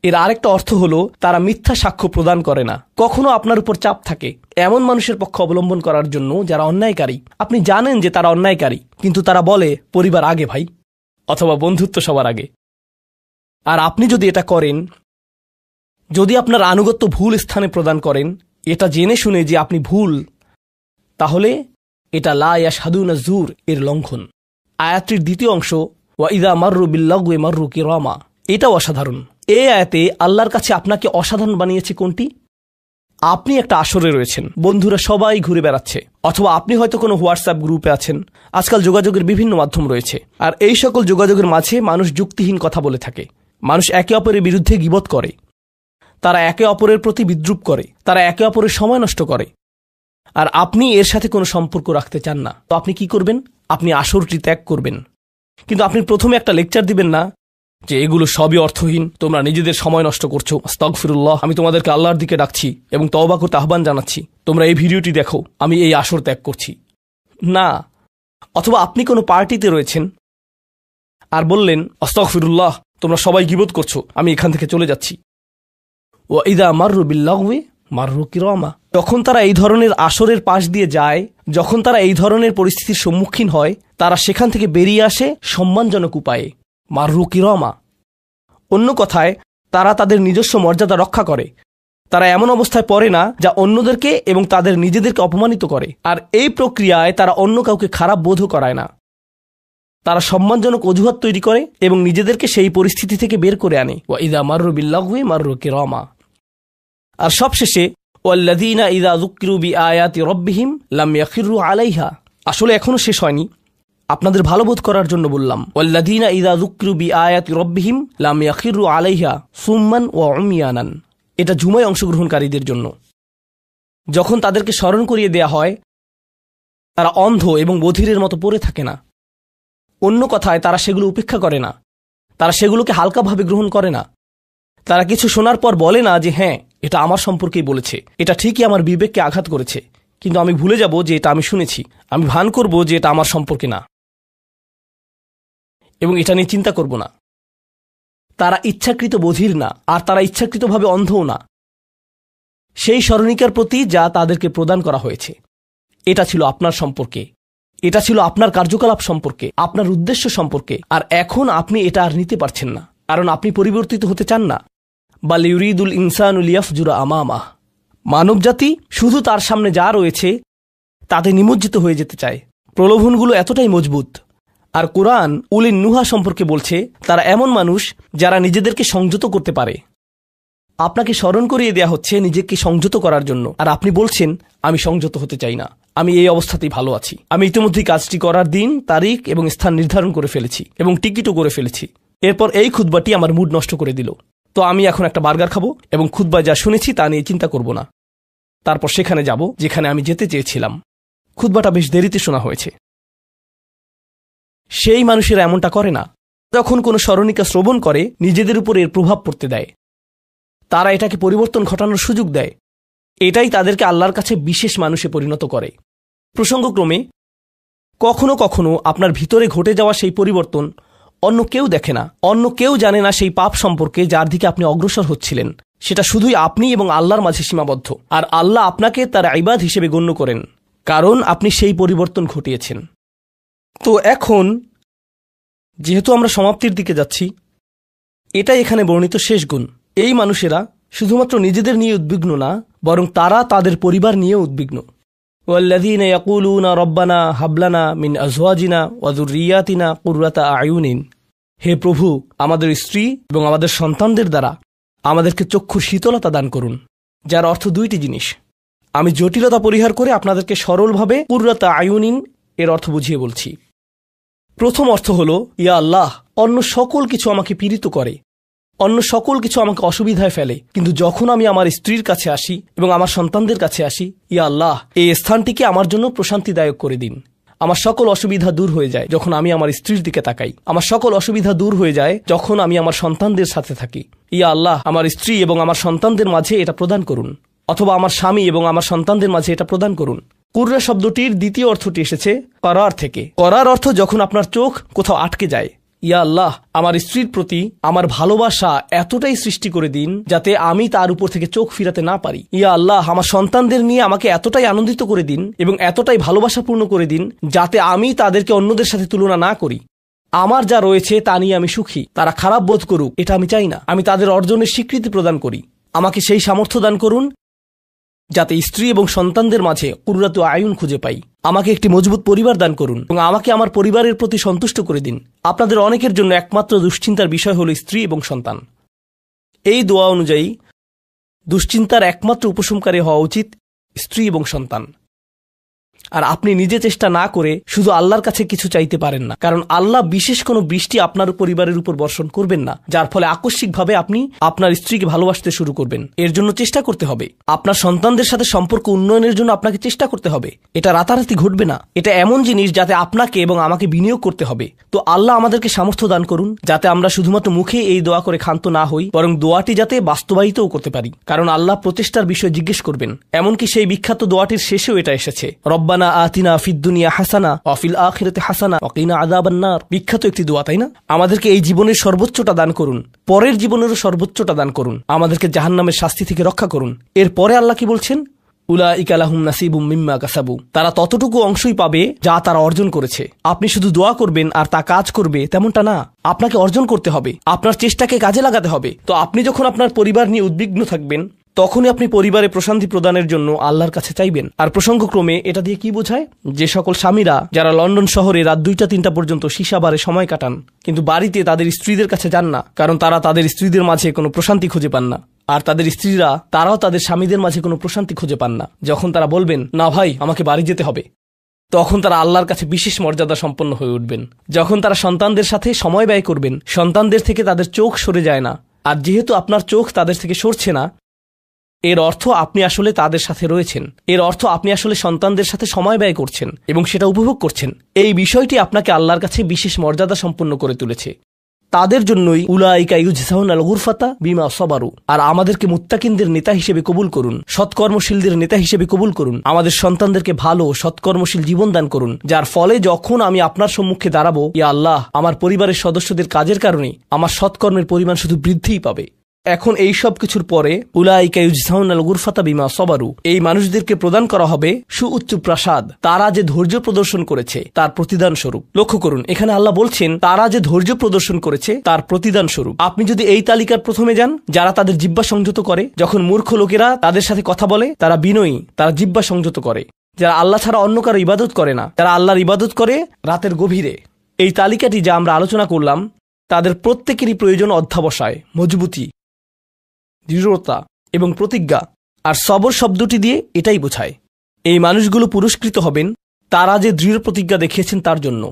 এর আরেকটা অর্থ হলো তারা মিথ্যা সাক্ষ্য প্রদান করে না। কখনো আপনার উপর চাপ থাকে এমন মানুষের পক্ষ অবলম্বন করার জন্য যারা অন্যায়কারী। আপনি জানেন যে তারা অন্যায়কারী, কিন্তু তারা বলে পরিবার আগে ভাই, অথবা বন্ধুত্ব সবার আগে। আর আপনি যদি এটা করেন, যদি আপনার আনুগত্য ভুল স্থানে প্রদান করেন, এটা জেনে শুনে যে আপনি ভুল, তাহলে এটা লা ইয়াশহাদুনা যুর এর লঙ্ঘন। আয়াতটির দ্বিতীয় অংশ ওয়া ইযা মাররু বিল্লাগwi মাররু কিরামা, এটাও অসাধারণ। এই আয়াতে আল্লাহর কাছে আপনাকে অসাধারণ বানিয়েছে কোনটি? আপনি একটা আসরে রয়েছেন, বন্ধুরা সবাই ঘুরে বেড়াচ্ছে, অথবা আপনি হয়তো কোনো হোয়াটসঅ্যাপ গ্রুপে আছেন। আজকাল যোগাযোগের বিভিন্ন মাধ্যম রয়েছে, আর এই সকল যোগাযোগের মাঝে মানুষ যুক্তিহীন কথা বলে থাকে, মানুষ একে অপরের বিরুদ্ধে গীবত করে, তারা একে অপরের প্রতি বিদ্রূপ করে, তারা একে অপরের সময় নষ্ট করে, আর আপনি এর সাথে কোনো সম্পর্ক রাখতে চান না। তো আপনি কি করবেন? আপনি আসরটি ত্যাগ করবেন। কিন্তু আপনি প্রথমে একটা লেকচার দিবেন না যে এগুলো সবই অর্থহীন, তোমরা নিজেদের সময় নষ্ট করছো, আস্তাগফিরুল্লাহ, আমি তোমাদেরকে আল্লাহর দিকে ডাকছি এবং তওবা করতে আহ্বান জানাচ্ছি, তোমরা এই ভিডিওটি দেখো, আমি এই আসর ত্যাগ করছি না। অথবা আপনি কোনো পার্টিতে রয়েছেন আর বললেন আস্তাগফিরুল্লাহ, তোমরা সবাই গীবত করছো, আমি এখান থেকে চলে যাচ্ছি। ওয়া ইযা মাররু বিল্লাগwi মাররু কিরামা, যখন তারা এই ধরনের আসরের পাশ দিয়ে যায়, যখন তারা এই ধরনের পরিস্থিতির সম্মুখীন হয়, তারা সেখান থেকে বেরিয়ে আসে সম্মানজনক উপায়ে, মাররু কিরামা। অন্য কথায় তারা তাদের নিজস্ব মর্যাদা রক্ষা করে, তারা এমন অবস্থায় পড়ে না যা অন্যদেরকে এবং তাদের নিজেদেরকে অপমানিত করে। আর এই প্রক্রিয়ায় তারা অন্য কাউকে খারাপ বোধও করায় না, তারা সম্মানজনক অজুহাত তৈরি করে এবং নিজেদেরকে সেই পরিস্থিতি থেকে বের করে আনে। ওয়া ইযা মাররু বিল্লাগwi মাররু কিরামা। আর সবশেষে ওয়াল্লাযীনা ইযা যুকিরু বিআয়াতি রাব্বিহিম লাম ইয়াখিরু আলাইহা। আসলে এখনো শেষ হয়নি, আপনাদের ভালো বোধ করার জন্য বললাম। ওয়াল্লাযীনা ইযা যুকিরু বিআয়াতি রাব্বিহিম লাম ইয়াখিরু আলাইহা সুম্মান ওয়া উমিয়ানান। এটা জুমায় অংশগ্রহণকারীদের জন্য। যখন তাদেরকে স্মরণ করিয়ে দেয়া হয়, তারা অন্ধ এবং বধিরের মতো পড়ে থাকে না। অন্য কথায় তারা সেগুলো উপেক্ষা করে না, তারা সেগুলোকে হালকাভাবে গ্রহণ করে না। তারা কিছু শোনার পর বলে না যে হ্যাঁ, এটা আমার সম্পর্কেই বলেছে, এটা ঠিকই আমার বিবেককে আঘাত করেছে, কিন্তু আমি ভুলে যাব যে এটা আমি শুনেছি, আমি ভান করব যে এটা আমার সম্পর্কে না এবং এটা নিয়ে চিন্তা করব না। তারা ইচ্ছাকৃত বধির না, আর তারা ইচ্ছাকৃতভাবে অন্ধও না। সেই স্মরণিকার প্রতি যা তাদেরকে প্রদান করা হয়েছে, এটা ছিল আপনার সম্পর্কে, এটা ছিল আপনার কার্যকলাপ সম্পর্কে, আপনার উদ্দেশ্য সম্পর্কে। আর এখন আপনি এটা আর নিতে পারছেন না, কারণ আপনি পরিবর্তিত হতে চান না। বাল ইউরিদুল ইনসানু লিয়াফজুরা আমামাহ, মানবজাতি শুধু তার সামনে যা রয়েছে তাতে নিমজ্জিত হয়ে যেতে চায়। প্রলোভনগুলো এতটাই মজবুত। আর কোরআন উলিন নুহা সম্পর্কে বলছে, তারা এমন মানুষ যারা নিজেদেরকে সংযত করতে পারে। আপনাকে স্মরণ করিয়ে দেয়া হচ্ছে নিজেকে সংযত করার জন্য, আর আপনি বলছেন আমি সংযত হতে চাই না, আমি এই অবস্থাতেই ভালো আছি, আমি ইতিমধ্যেই কাজটি করার দিন, তারিখ এবং স্থান নির্ধারণ করে ফেলেছি এবং টিকিটও করে ফেলেছি। এরপর এই খুতবাটি আমার মুড নষ্ট করে দিল, তো আমি এখন একটা বার্গার খাবো এবং খুতবায় যা শুনেছি তা নিয়ে চিন্তা করব না। তারপর সেখানে যাব যেখানে আমি যেতে চেয়েছিলাম। খুতবাটা বেশ দেরিতে শোনা হয়েছে। সেই মানুষেরা এমনটা করে না। যখন কোনো স্মরণিকা শ্রবণ করে, নিজেদের উপর এর প্রভাব পড়তে দেয়, তারা এটাকে পরিবর্তন ঘটানোর সুযোগ দেয়। এটাই তাদেরকে আল্লাহর কাছে বিশেষ মানুষে পরিণত করে। প্রসঙ্গক্রমে কখনো কখনো আপনার ভিতরে ঘটে যাওয়া সেই পরিবর্তন অন্য কেউ দেখে না, অন্য কেউ জানে না সেই পাপ সম্পর্কে যার দিকে আপনি অগ্রসর হচ্ছিলেন। সেটা শুধুই আপনি এবং আল্লাহর মাঝে সীমাবদ্ধ, আর আল্লাহ আপনাকে তার ইবাদ হিসেবে গণ্য করেন, কারণ আপনি সেই পরিবর্তন ঘটিয়েছেন। তো এখন যেহেতু আমরা সমাপ্তির দিকে যাচ্ছি, এটাই এখানে বর্ণিত শেষ গুণ। এই মানুষেরা শুধুমাত্র নিজেদের নিয়ে উদ্বিগ্ন না, বরং তারা তাদের পরিবার নিয়ে উদ্বিগ্ন। ওয়াল্লাযীনা ইয়াকুলুনা রব্বানা হাবলানা মিন আজওয়াজিনা ওয়া যুররিয়াতিনা কুররাতা আয়ুনিন। হে প্রভু, আমাদের স্ত্রী এবং আমাদের সন্তানদের দ্বারা আমাদেরকে চক্ষুর শীতলতা দান করুন, যার অর্থ দুইটি জিনিস। আমি জটিলতা পরিহার করে আপনাদেরকে সরলভাবে কুররাতা আয়ুনিন এর অর্থ বুঝিয়ে বলছি। প্রথম অর্থ হল, ইয়া আল্লাহ, অন্য সকল কিছু আমাকে পীড়িত করে, অন্য সকল কিছু আমাকে অসুবিধায় ফেলে, কিন্তু যখন আমি আমার স্ত্রীর কাছে আসি এবং আমার সন্তানদের কাছে আসি, ইয়া আল্লাহ, এই স্থানটিকে আমার জন্য প্রশান্তিদায়ক করে দিন। আমার সকল অসুবিধা দূর হয়ে যায় যখন আমি আমার স্ত্রীর দিকে তাকাই, আমার সকল অসুবিধা দূর হয়ে যায় যখন আমি আমার সন্তানদের সাথে থাকি। ইয়া আল্লাহ, আমার স্ত্রী এবং আমার সন্তানদের মাঝে এটা প্রদান করুন, অথবা আমার স্বামী এবং আমার সন্তানদের মাঝে এটা প্রদান করুন। কুররা শব্দটির দ্বিতীয় অর্থটি এসেছে করার থেকে। করার অর্থ যখন আপনার চোখ কোথাও আটকে যায়। ইয়া আল্লাহ, আমার স্ত্রীর প্রতি আমার ভালোবাসা এতটাই সৃষ্টি করে দিন যাতে আমি তার উপর থেকে চোখ ফিরাতে না পারি। ইয়া আল্লাহ, আমার সন্তানদের নিয়ে আমাকে এতটাই আনন্দিত করে দিন এবং এতটাই ভালোবাসাপূর্ণ করে দিন যাতে আমি তাদেরকে অন্যদের সাথে তুলনা না করি। আমার যা রয়েছে তা নিয়ে আমি সুখী, তারা খারাপ বোধ করুক এটা আমি চাই না। আমি তাদের অর্জনের স্বীকৃতি প্রদান করি। আমাকে সেই সামর্থ্য দান করুন যাতে স্ত্রী এবং সন্তানদের মাঝে কুররাতু আয়ুন খুঁজে পাই। আমাকে একটি মজবুত পরিবার দান করুন এবং আমাকে আমার পরিবারের প্রতি সন্তুষ্ট করে দিন। আপনাদের অনেকের জন্য একমাত্র দুশ্চিন্তার বিষয় হল স্ত্রী এবং সন্তান। এই দোয়া অনুযায়ী দুশ্চিন্তার একমাত্র উপশমকারী হওয়া উচিত স্ত্রী এবং সন্তান। আর আপনি নিজে চেষ্টা না করে শুধু আল্লাহর কাছে কিছু চাইতে পারেন না, কারণ আল্লাহ বিশেষ কোনো বৃষ্টি আপনার পরিবারের উপর বর্ষণ করবেন না, যার ফলে আকস্মিকভাবে আপনি আপনার স্ত্রীকে ভালোবাসতে শুরু করবেন। এর জন্য চেষ্টা করতে হবে। আপনার সন্তানদের সাথে সম্পর্ক উন্নয়নের জন্য আপনাকে চেষ্টা করতে হবে। এটা রাতারাতি ঘটবে না। এটা এমন জিনিস যাতে আপনাকে এবং আমাকে বিনিয়োগ করতে হবে। তো আল্লাহ আমাদেরকে সামর্থ্য দান করুন যাতে আমরা শুধুমাত্র মুখে এই দোয়া করে ক্ষান্ত না হই, বরং দোয়াটি যাতে বাস্তবায়িতও করতে পারি, কারণ আল্লাহ প্রচেষ্টার বিষয়ে জিজ্ঞেস করবেন। এমনকি সেই বিখ্যাত দোয়াটির শেষেও এটা এসেছে, রব্বানা আতিনা ফিদ দুনিয়া হাসানা ওয়া ফিল আখিরাতি হাসানা ওয়া কিনা আযাবান নার। বিখ্যাত একটি দোয়া, তাই না? আমাদেরকে এই জীবনের সর্বোচ্চটা দান করুন, পরের জীবনেরও সর্বোচ্চটা দান করুন, আমাদেরকে জাহান্নামের শাস্তি থেকে রক্ষা করুন। এরপরে আল্লাহ কি বলছেন? উলাইকা লাহুম নাসিবুম মিম্মা কাসাবু। তারা ততটুকু অংশই পাবে যা তারা অর্জন করেছে। আপনি শুধু দোয়া করবেন আর তা কাজ করবে তেমনটা না। আপনাকে অর্জন করতে হবে, আপনার চেষ্টাকে কাজে লাগাতে হবে। তো আপনি যখন আপনার পরিবার নিয়ে উদ্বিগ্ন থাকবেন, তখনই আপনি পরিবারে প্রশান্তি প্রদানের জন্য আল্লাহর কাছে চাইবেন। আর প্রসঙ্গক্রমে এটা দিয়ে কি বোঝায়? যে সকল স্বামীরা যারা লন্ডন শহরে রাত 2টা-3টা পর্যন্ত সীসা বারে সময় কাটান, কিন্তু বাড়িতে তাদের স্ত্রীদের কাছে যান না, কারণ তারা তাদের স্ত্রীদের মাঝে কোনো প্রশান্তি খুঁজে পান না। আর তাদের স্ত্রীরা তারাও তাদের স্বামীদের মাঝে কোনো প্রশান্তি খুঁজে পান না। যখন তারা বলবেন, না ভাই আমাকে বাড়ি যেতে হবে, তখন তারা আল্লাহর কাছে বিশেষ মর্যাদা সম্পন্ন হয়ে উঠবেন। যখন তারা সন্তানদের সাথে সময় ব্যয় করবেন, সন্তানদের থেকে তাদের চোখ সরে যায় না। আর যেহেতু আপনার চোখ তাদের থেকে সরছে না, এর অর্থ আপনি আসলে তাদের সাথে রয়েছেন। এর অর্থ আপনি আসলে সন্তানদের সাথে সময় ব্যয় করছেন এবং সেটা উপভোগ করছেন। এই বিষয়টি আপনাকে আল্লাহর কাছে বিশেষ মর্যাদা সম্পন্ন করে তুলেছে। তাদের জন্যই উলাইকা ইউজজাউনাল গুরফাতা বিমা সাবারু। আর আমাদেরকে মুত্তাকিনদের নেতা হিসেবে কবুল করুন, সৎকর্মশীলদের নেতা হিসেবে কবুল করুন। আমাদের সন্তানদেরকে ভালো সৎকর্মশীল জীবন দান করুন, যার ফলে যখন আমি আপনার সম্মুখে দাঁড়াবো, ইয়া আল্লাহ, আমার পরিবারের সদস্যদের কাজের কারণে আমার সৎকর্মের পরিমাণ শুধু বৃদ্ধিই পাবে। এখন এই সব কিছুর পরে উলাইকা ইউজজাউনাল গুরফাতা বিমা সাবারু, এই মানুষদেরকে প্রদান করা হবে সুউচ্চ প্রাসাদ, তারা যে ধৈর্য প্রদর্শন করেছে তার প্রতিদান স্বরূপ। লক্ষ্য করুন, এখানে আল্লাহ বলছেন তারা যে ধৈর্য প্রদর্শন করেছে তার প্রতিদান স্বরূপ। আপনি যদি এই তালিকার প্রথমে যান, যারা তাদের জিহ্বা সংযত করে, যখন মূর্খ লোকেরা তাদের সাথে কথা বলে তারা বিনয়ী, তারা জিহ্বা সংযত করে, যারা আল্লাহ ছাড়া অন্য কারো ইবাদত করে না, তারা আল্লাহর ইবাদত করে রাতের গভীরে। এই তালিকাটি যা আমরা আলোচনা করলাম, তাদের প্রত্যেকেরই প্রয়োজন অধ্যাবসায়, মজবুতি, দৃঢ়তা এবং প্রতিজ্ঞা। আর সবর শব্দটি দিয়ে এটাই বোঝায়। এই মানুষগুলো পুরস্কৃত হবেন তারা যে দৃঢ় প্রতিজ্ঞা দেখিয়েছেন তার জন্য।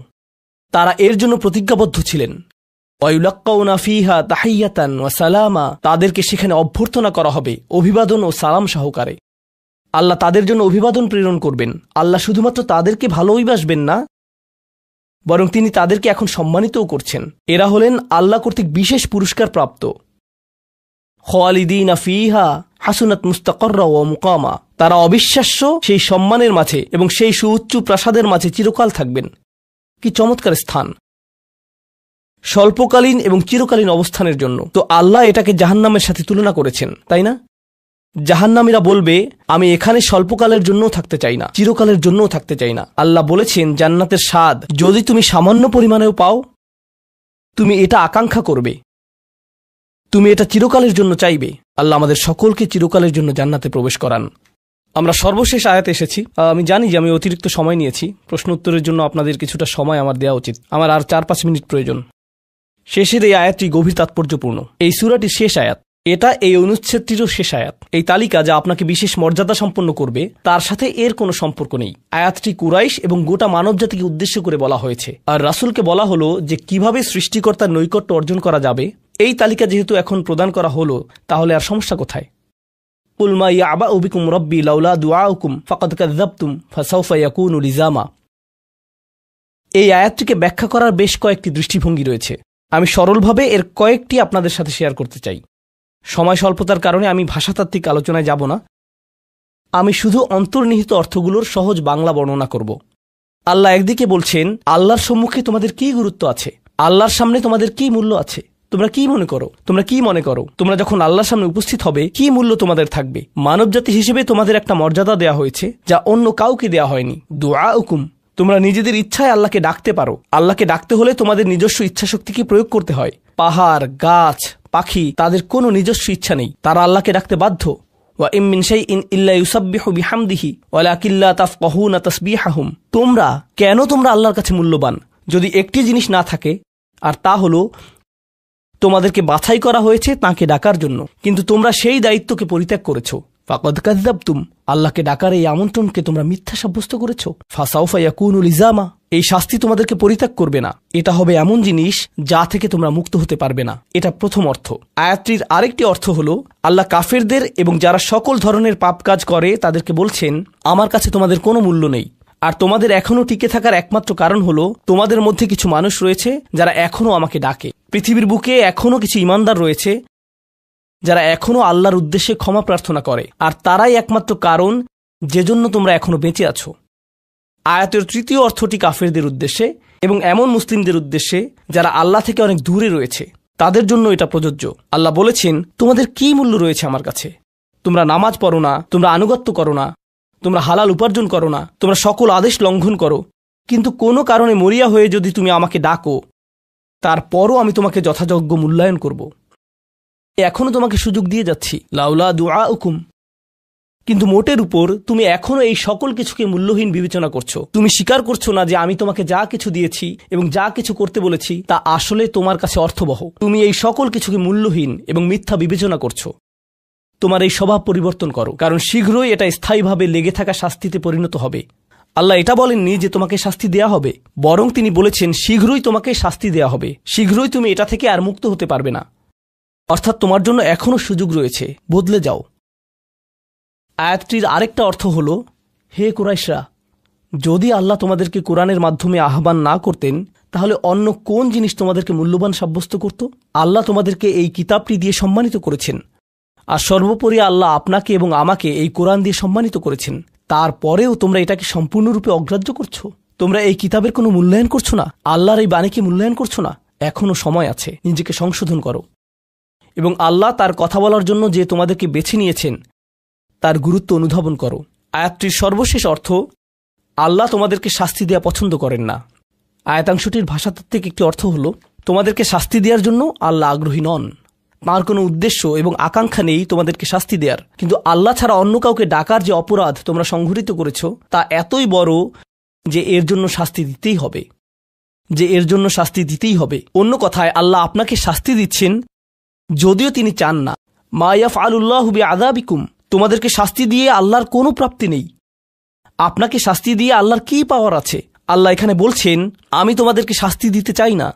তারা এর জন্য প্রতিজ্ঞাবদ্ধ ছিলেন। ওয়ায়ুলাক্কাউনা ফিহা তাহিয়াতান ওয়া সালামা, তাদেরকে সেখানে অভ্যর্থনা করা হবে অভিবাদন ও সালাম সহকারে। আল্লাহ তাদের জন্য অভিবাদন প্রেরণ করবেন। আল্লাহ শুধুমাত্র তাদেরকে ভালোবাসবেন না, বরং তিনি তাদেরকে এখন সম্মানিতও করছেন। এরা হলেন আল্লাহ কর্তৃক বিশেষ পুরস্কার প্রাপ্ত। খালিদিনা ফিহা হাসুনাত মুস্তাকররা ওয়া মুকামা, তারা অবিশ্বাস্য সেই সম্মানের মাঝে এবং সেই সুউচ্চ প্রাসাদের মাঝে চিরকাল থাকবেন। কি চমৎকার স্থান, স্বল্পকালীন এবং চিরকালীন অবস্থানের জন্য। তো আল্লাহ এটাকে জাহান্নামের সাথে তুলনা করেছেন, তাই না? জাহান্নামীরা বলবে, আমি এখানে স্বল্পকালের জন্যও থাকতে চাই না, চিরকালের জন্যও থাকতে চাই না। আল্লাহ বলেছেন, জান্নাতের স্বাদ যদি তুমি সামান্য পরিমাণেও পাও, তুমি এটা আকাঙ্ক্ষা করবে, তুমি এটা চিরকালের জন্য চাইবে। আল্লাহ আমাদের সকলকে চিরকালের জন্য জান্নাতে প্রবেশ করান। আমরা সর্বশেষ আয়াতে এসেছি। আমি জানি যে আমি অতিরিক্ত সময় নিয়েছি, প্রশ্ন উত্তরের জন্য আপনাদের কিছুটা সময় আমার দেওয়া উচিত। আমার আর 4-5 মিনিট প্রয়োজন। শেষের এই আয়াতটি গভীর তাৎপর্যপূর্ণ। এই সূরাটির শেষ আয়াত, এটা এই অনুচ্ছেদটিরও শেষ আয়াত। এই তালিকা যা আপনাকে বিশেষ মর্যাদা সম্পন্ন করবে, তার সাথে এর কোনো সম্পর্ক নেই। আয়াতটি কুরাইশ এবং গোটা মানবজাতিকে উদ্দেশ্য করে বলা হয়েছে, আর রাসূলকে বলা হলো যে কিভাবে সৃষ্টিকর্তার নৈকট্য অর্জন করা যাবে। এই তালিকা যেহেতু এখন প্রদান করা হলো, তাহলে আর সমস্যা কোথায়? কুল মা ইয়াবাউ বিকুম রাব্বি লাউলা দুআউকুম ফাকাদ কাযযাবতুম ফাসাউফা ইয়াকুনু লিজামা। এই আয়াতটিকে ব্যাখ্যা করার বেশ কয়েকটি দৃষ্টিভঙ্গি রয়েছে। আমি সরলভাবে এর কয়েকটি আপনাদের সাথে শেয়ার করতে চাই। সময় স্বল্পতার কারণে আমি ভাষাতাত্ত্বিক আলোচনায় যাব না, আমি শুধু অন্তর্নিহিত অর্থগুলোর সহজ বাংলা বর্ণনা করব। আল্লাহ একদিকে বলছেন, আল্লাহর সম্মুখে তোমাদের কি গুরুত্ব আছে, আল্লাহর সামনে তোমাদের কি মূল্য আছে, তোমরা কি মনে করো, তোমরা যখন আল্লাহর সামনে উপস্থিত হবে কি মূল্য তোমাদের থাকবে। মানবজাতি হিসেবে তোমাদের একটা মর্যাদা দেয়া হয়েছে যা অন্য কাউকে দেয়া হয়নি। দুআউকুম, তোমরা নিজেদের ইচ্ছায় আল্লাহকে ডাকতে পারো। আল্লাহকে ডাকতে হলে তোমাদের নিজস্ব ইচ্ছাশক্তিকে প্রয়োগ করতে হয়। পাহাড়, গাছ, পাখি, তাদের কোনো নিজস্ব ইচ্ছা নেই, তারা আল্লাহকে ডাকতে বাধ্য। ওয়া ইম মিন শাইইন ইল্লা ইউসাব্বিহু বিহামদিহি ওয়ালাকিন লা তাফকাহুনা তাসবিহাহুম। তোমরা আল্লাহর কাছে মূল্যবান যদি একটি জিনিস না থাকে, আর তা হলো তোমাদেরকে বাছাই করা হয়েছে তাঁকে ডাকার জন্য, কিন্তু তোমরা সেই দায়িত্বকে পরিত্যাগ করেছো। ফাকাদ কাযযাবতুম, আল্লাহকে ডাকার এই আমন্ত্রণকে তোমরা মিথ্যা সাব্যস্ত করেছো। ফাসাউফা ইয়াকুনু লিজামা, এই শাস্তি তোমাদেরকে পরিত্যাগ করবে না। এটা হবে এমন জিনিস যা থেকে তোমরা মুক্ত হতে পারবে না। এটা প্রথম অর্থ। আয়াতটির আরেকটি অর্থ হলো, আল্লাহ কাফেরদের এবং যারা সকল ধরনের পাপ কাজ করে তাদেরকে বলছেন, আমার কাছে তোমাদের কোনো মূল্য নেই। আর তোমাদের এখনো টিকে থাকার একমাত্র কারণ হলো তোমাদের মধ্যে কিছু মানুষ রয়েছে যারা এখনো আমাকে ডাকে। পৃথিবীর বুকে এখনো কিছু ঈমানদার রয়েছে যারা এখনো আল্লাহর উদ্দেশ্যে ক্ষমা প্রার্থনা করে, আর তারাই একমাত্র কারণ যে জন্য তোমরা এখনো বেঁচে আছো। আয়াতের তৃতীয় অর্থটি কাফেরদের উদ্দেশ্যে এবং এমন মুসলিমদের উদ্দেশ্যে যারা আল্লাহ থেকে অনেক দূরে রয়েছে, তাদের জন্য এটা প্রযোজ্য। আল্লাহ বলেছেন, তোমাদের কি মূল্য রয়েছে আমার কাছে? তোমরা নামাজ পড়ো না, তোমরা আনুগত্য করো না, তোমরা হালাল উপার্জন করো না, তোমরা সকল আদেশ লঙ্ঘন করো, কিন্তু কোনো কারণে মরিয়া হয়ে যদি তুমি আমাকে ডাকো, তারপরও আমি তোমাকে যথাযোগ্য মূল্যায়ন করব। এখনো তোমাকে সুযোগ দিয়ে যাচ্ছি, লাউলা দুআউকুম, কিন্তু মোটের উপর তুমি এখনো এই সকল কিছুকে মূল্যহীন বিবেচনা করছো। তুমি স্বীকার করছো না যে আমি তোমাকে যা কিছু দিয়েছি এবং যা কিছু করতে বলেছি তা আসলে তোমার কাছে অর্থবহ। তুমি এই সকল কিছুকে মূল্যহীন এবং মিথ্যা বিবেচনা করছো। তোমার এই স্বভাব পরিবর্তন করো, কারণ শীঘ্রই এটা স্থায়ীভাবে লেগে থাকা শাস্তিতে পরিণত হবে। আল্লাহ এটা বলেননি যে তোমাকে শাস্তি দেয়া হবে, বরং তিনি বলেছেন শীঘ্রই তোমাকে শাস্তি দেয়া হবে, শীঘ্রই তুমি এটা থেকে আর মুক্ত হতে পারবে না। অর্থাৎ তোমার জন্য এখনো সুযোগ রয়েছে, বদলে যাও। আয়াতটির আরেকটা অর্থ হলো, হে কুরাইশরা, যদি আল্লাহ তোমাদেরকে কোরআনের মাধ্যমে আহ্বান না করতেন, তাহলে অন্য কোন জিনিস তোমাদেরকে মূল্যবান সাব্যস্ত করত? আল্লাহ তোমাদেরকে এই কিতাবটি দিয়ে সম্মানিত করেছেন, আর সর্বোপরি আল্লাহ আপনাকে এবং আমাকে এই কোরআন দিয়ে সম্মানিত করেছেন। তারপরেও তোমরা এটাকে সম্পূর্ণরূপে অগ্রাহ্য করছো। তোমরা এই কিতাবের কোনো মূল্যায়ন করছো না, আল্লাহর এই বাণীকে মূল্যায়ন করছো না। এখনো সময় আছে, নিজেকে সংশোধন করো এবং আল্লাহ তার কথা বলার জন্য যে তোমাদেরকে বেছে নিয়েছেন তার গুরুত্ব অনুধাবন করো। আয়াতটির সর্বশেষ অর্থ, আল্লাহ তোমাদেরকে শাস্তি দেওয়া পছন্দ করেন না। আয়াতাংশটির ভাষাতাত্ত্বিক একটি অর্থ হল, তোমাদেরকে শাস্তি দেওয়ার জন্য আল্লাহ আগ্রহী নন, তাঁর কোনো উদ্দেশ্য এবং আকাঙ্ক্ষা নেই তোমাদেরকে শাস্তি দেওয়ার। কিন্তু আল্লাহ ছাড়া অন্য কাউকে ডাকার যে অপরাধ তোমরা সংঘটিত করেছ তা এতই বড় যে এর জন্য শাস্তি দিতেই হবে। অন্য কথায় আল্লাহ আপনাকে শাস্তি দিচ্ছেন যদিও তিনি চান না। মা ইয়াফআলুল্লাহু বিআযাবিকুম, তোমাদেরকে শাস্তি দিয়ে আল্লাহর কোনো প্রাপ্তি নেই। আপনাকে শাস্তি দিয়ে আল্লাহর কি পাওয়ার আছে? আল্লাহ এখানে বলছেন, আমি তোমাদেরকে শাস্তি দিতে চাই না,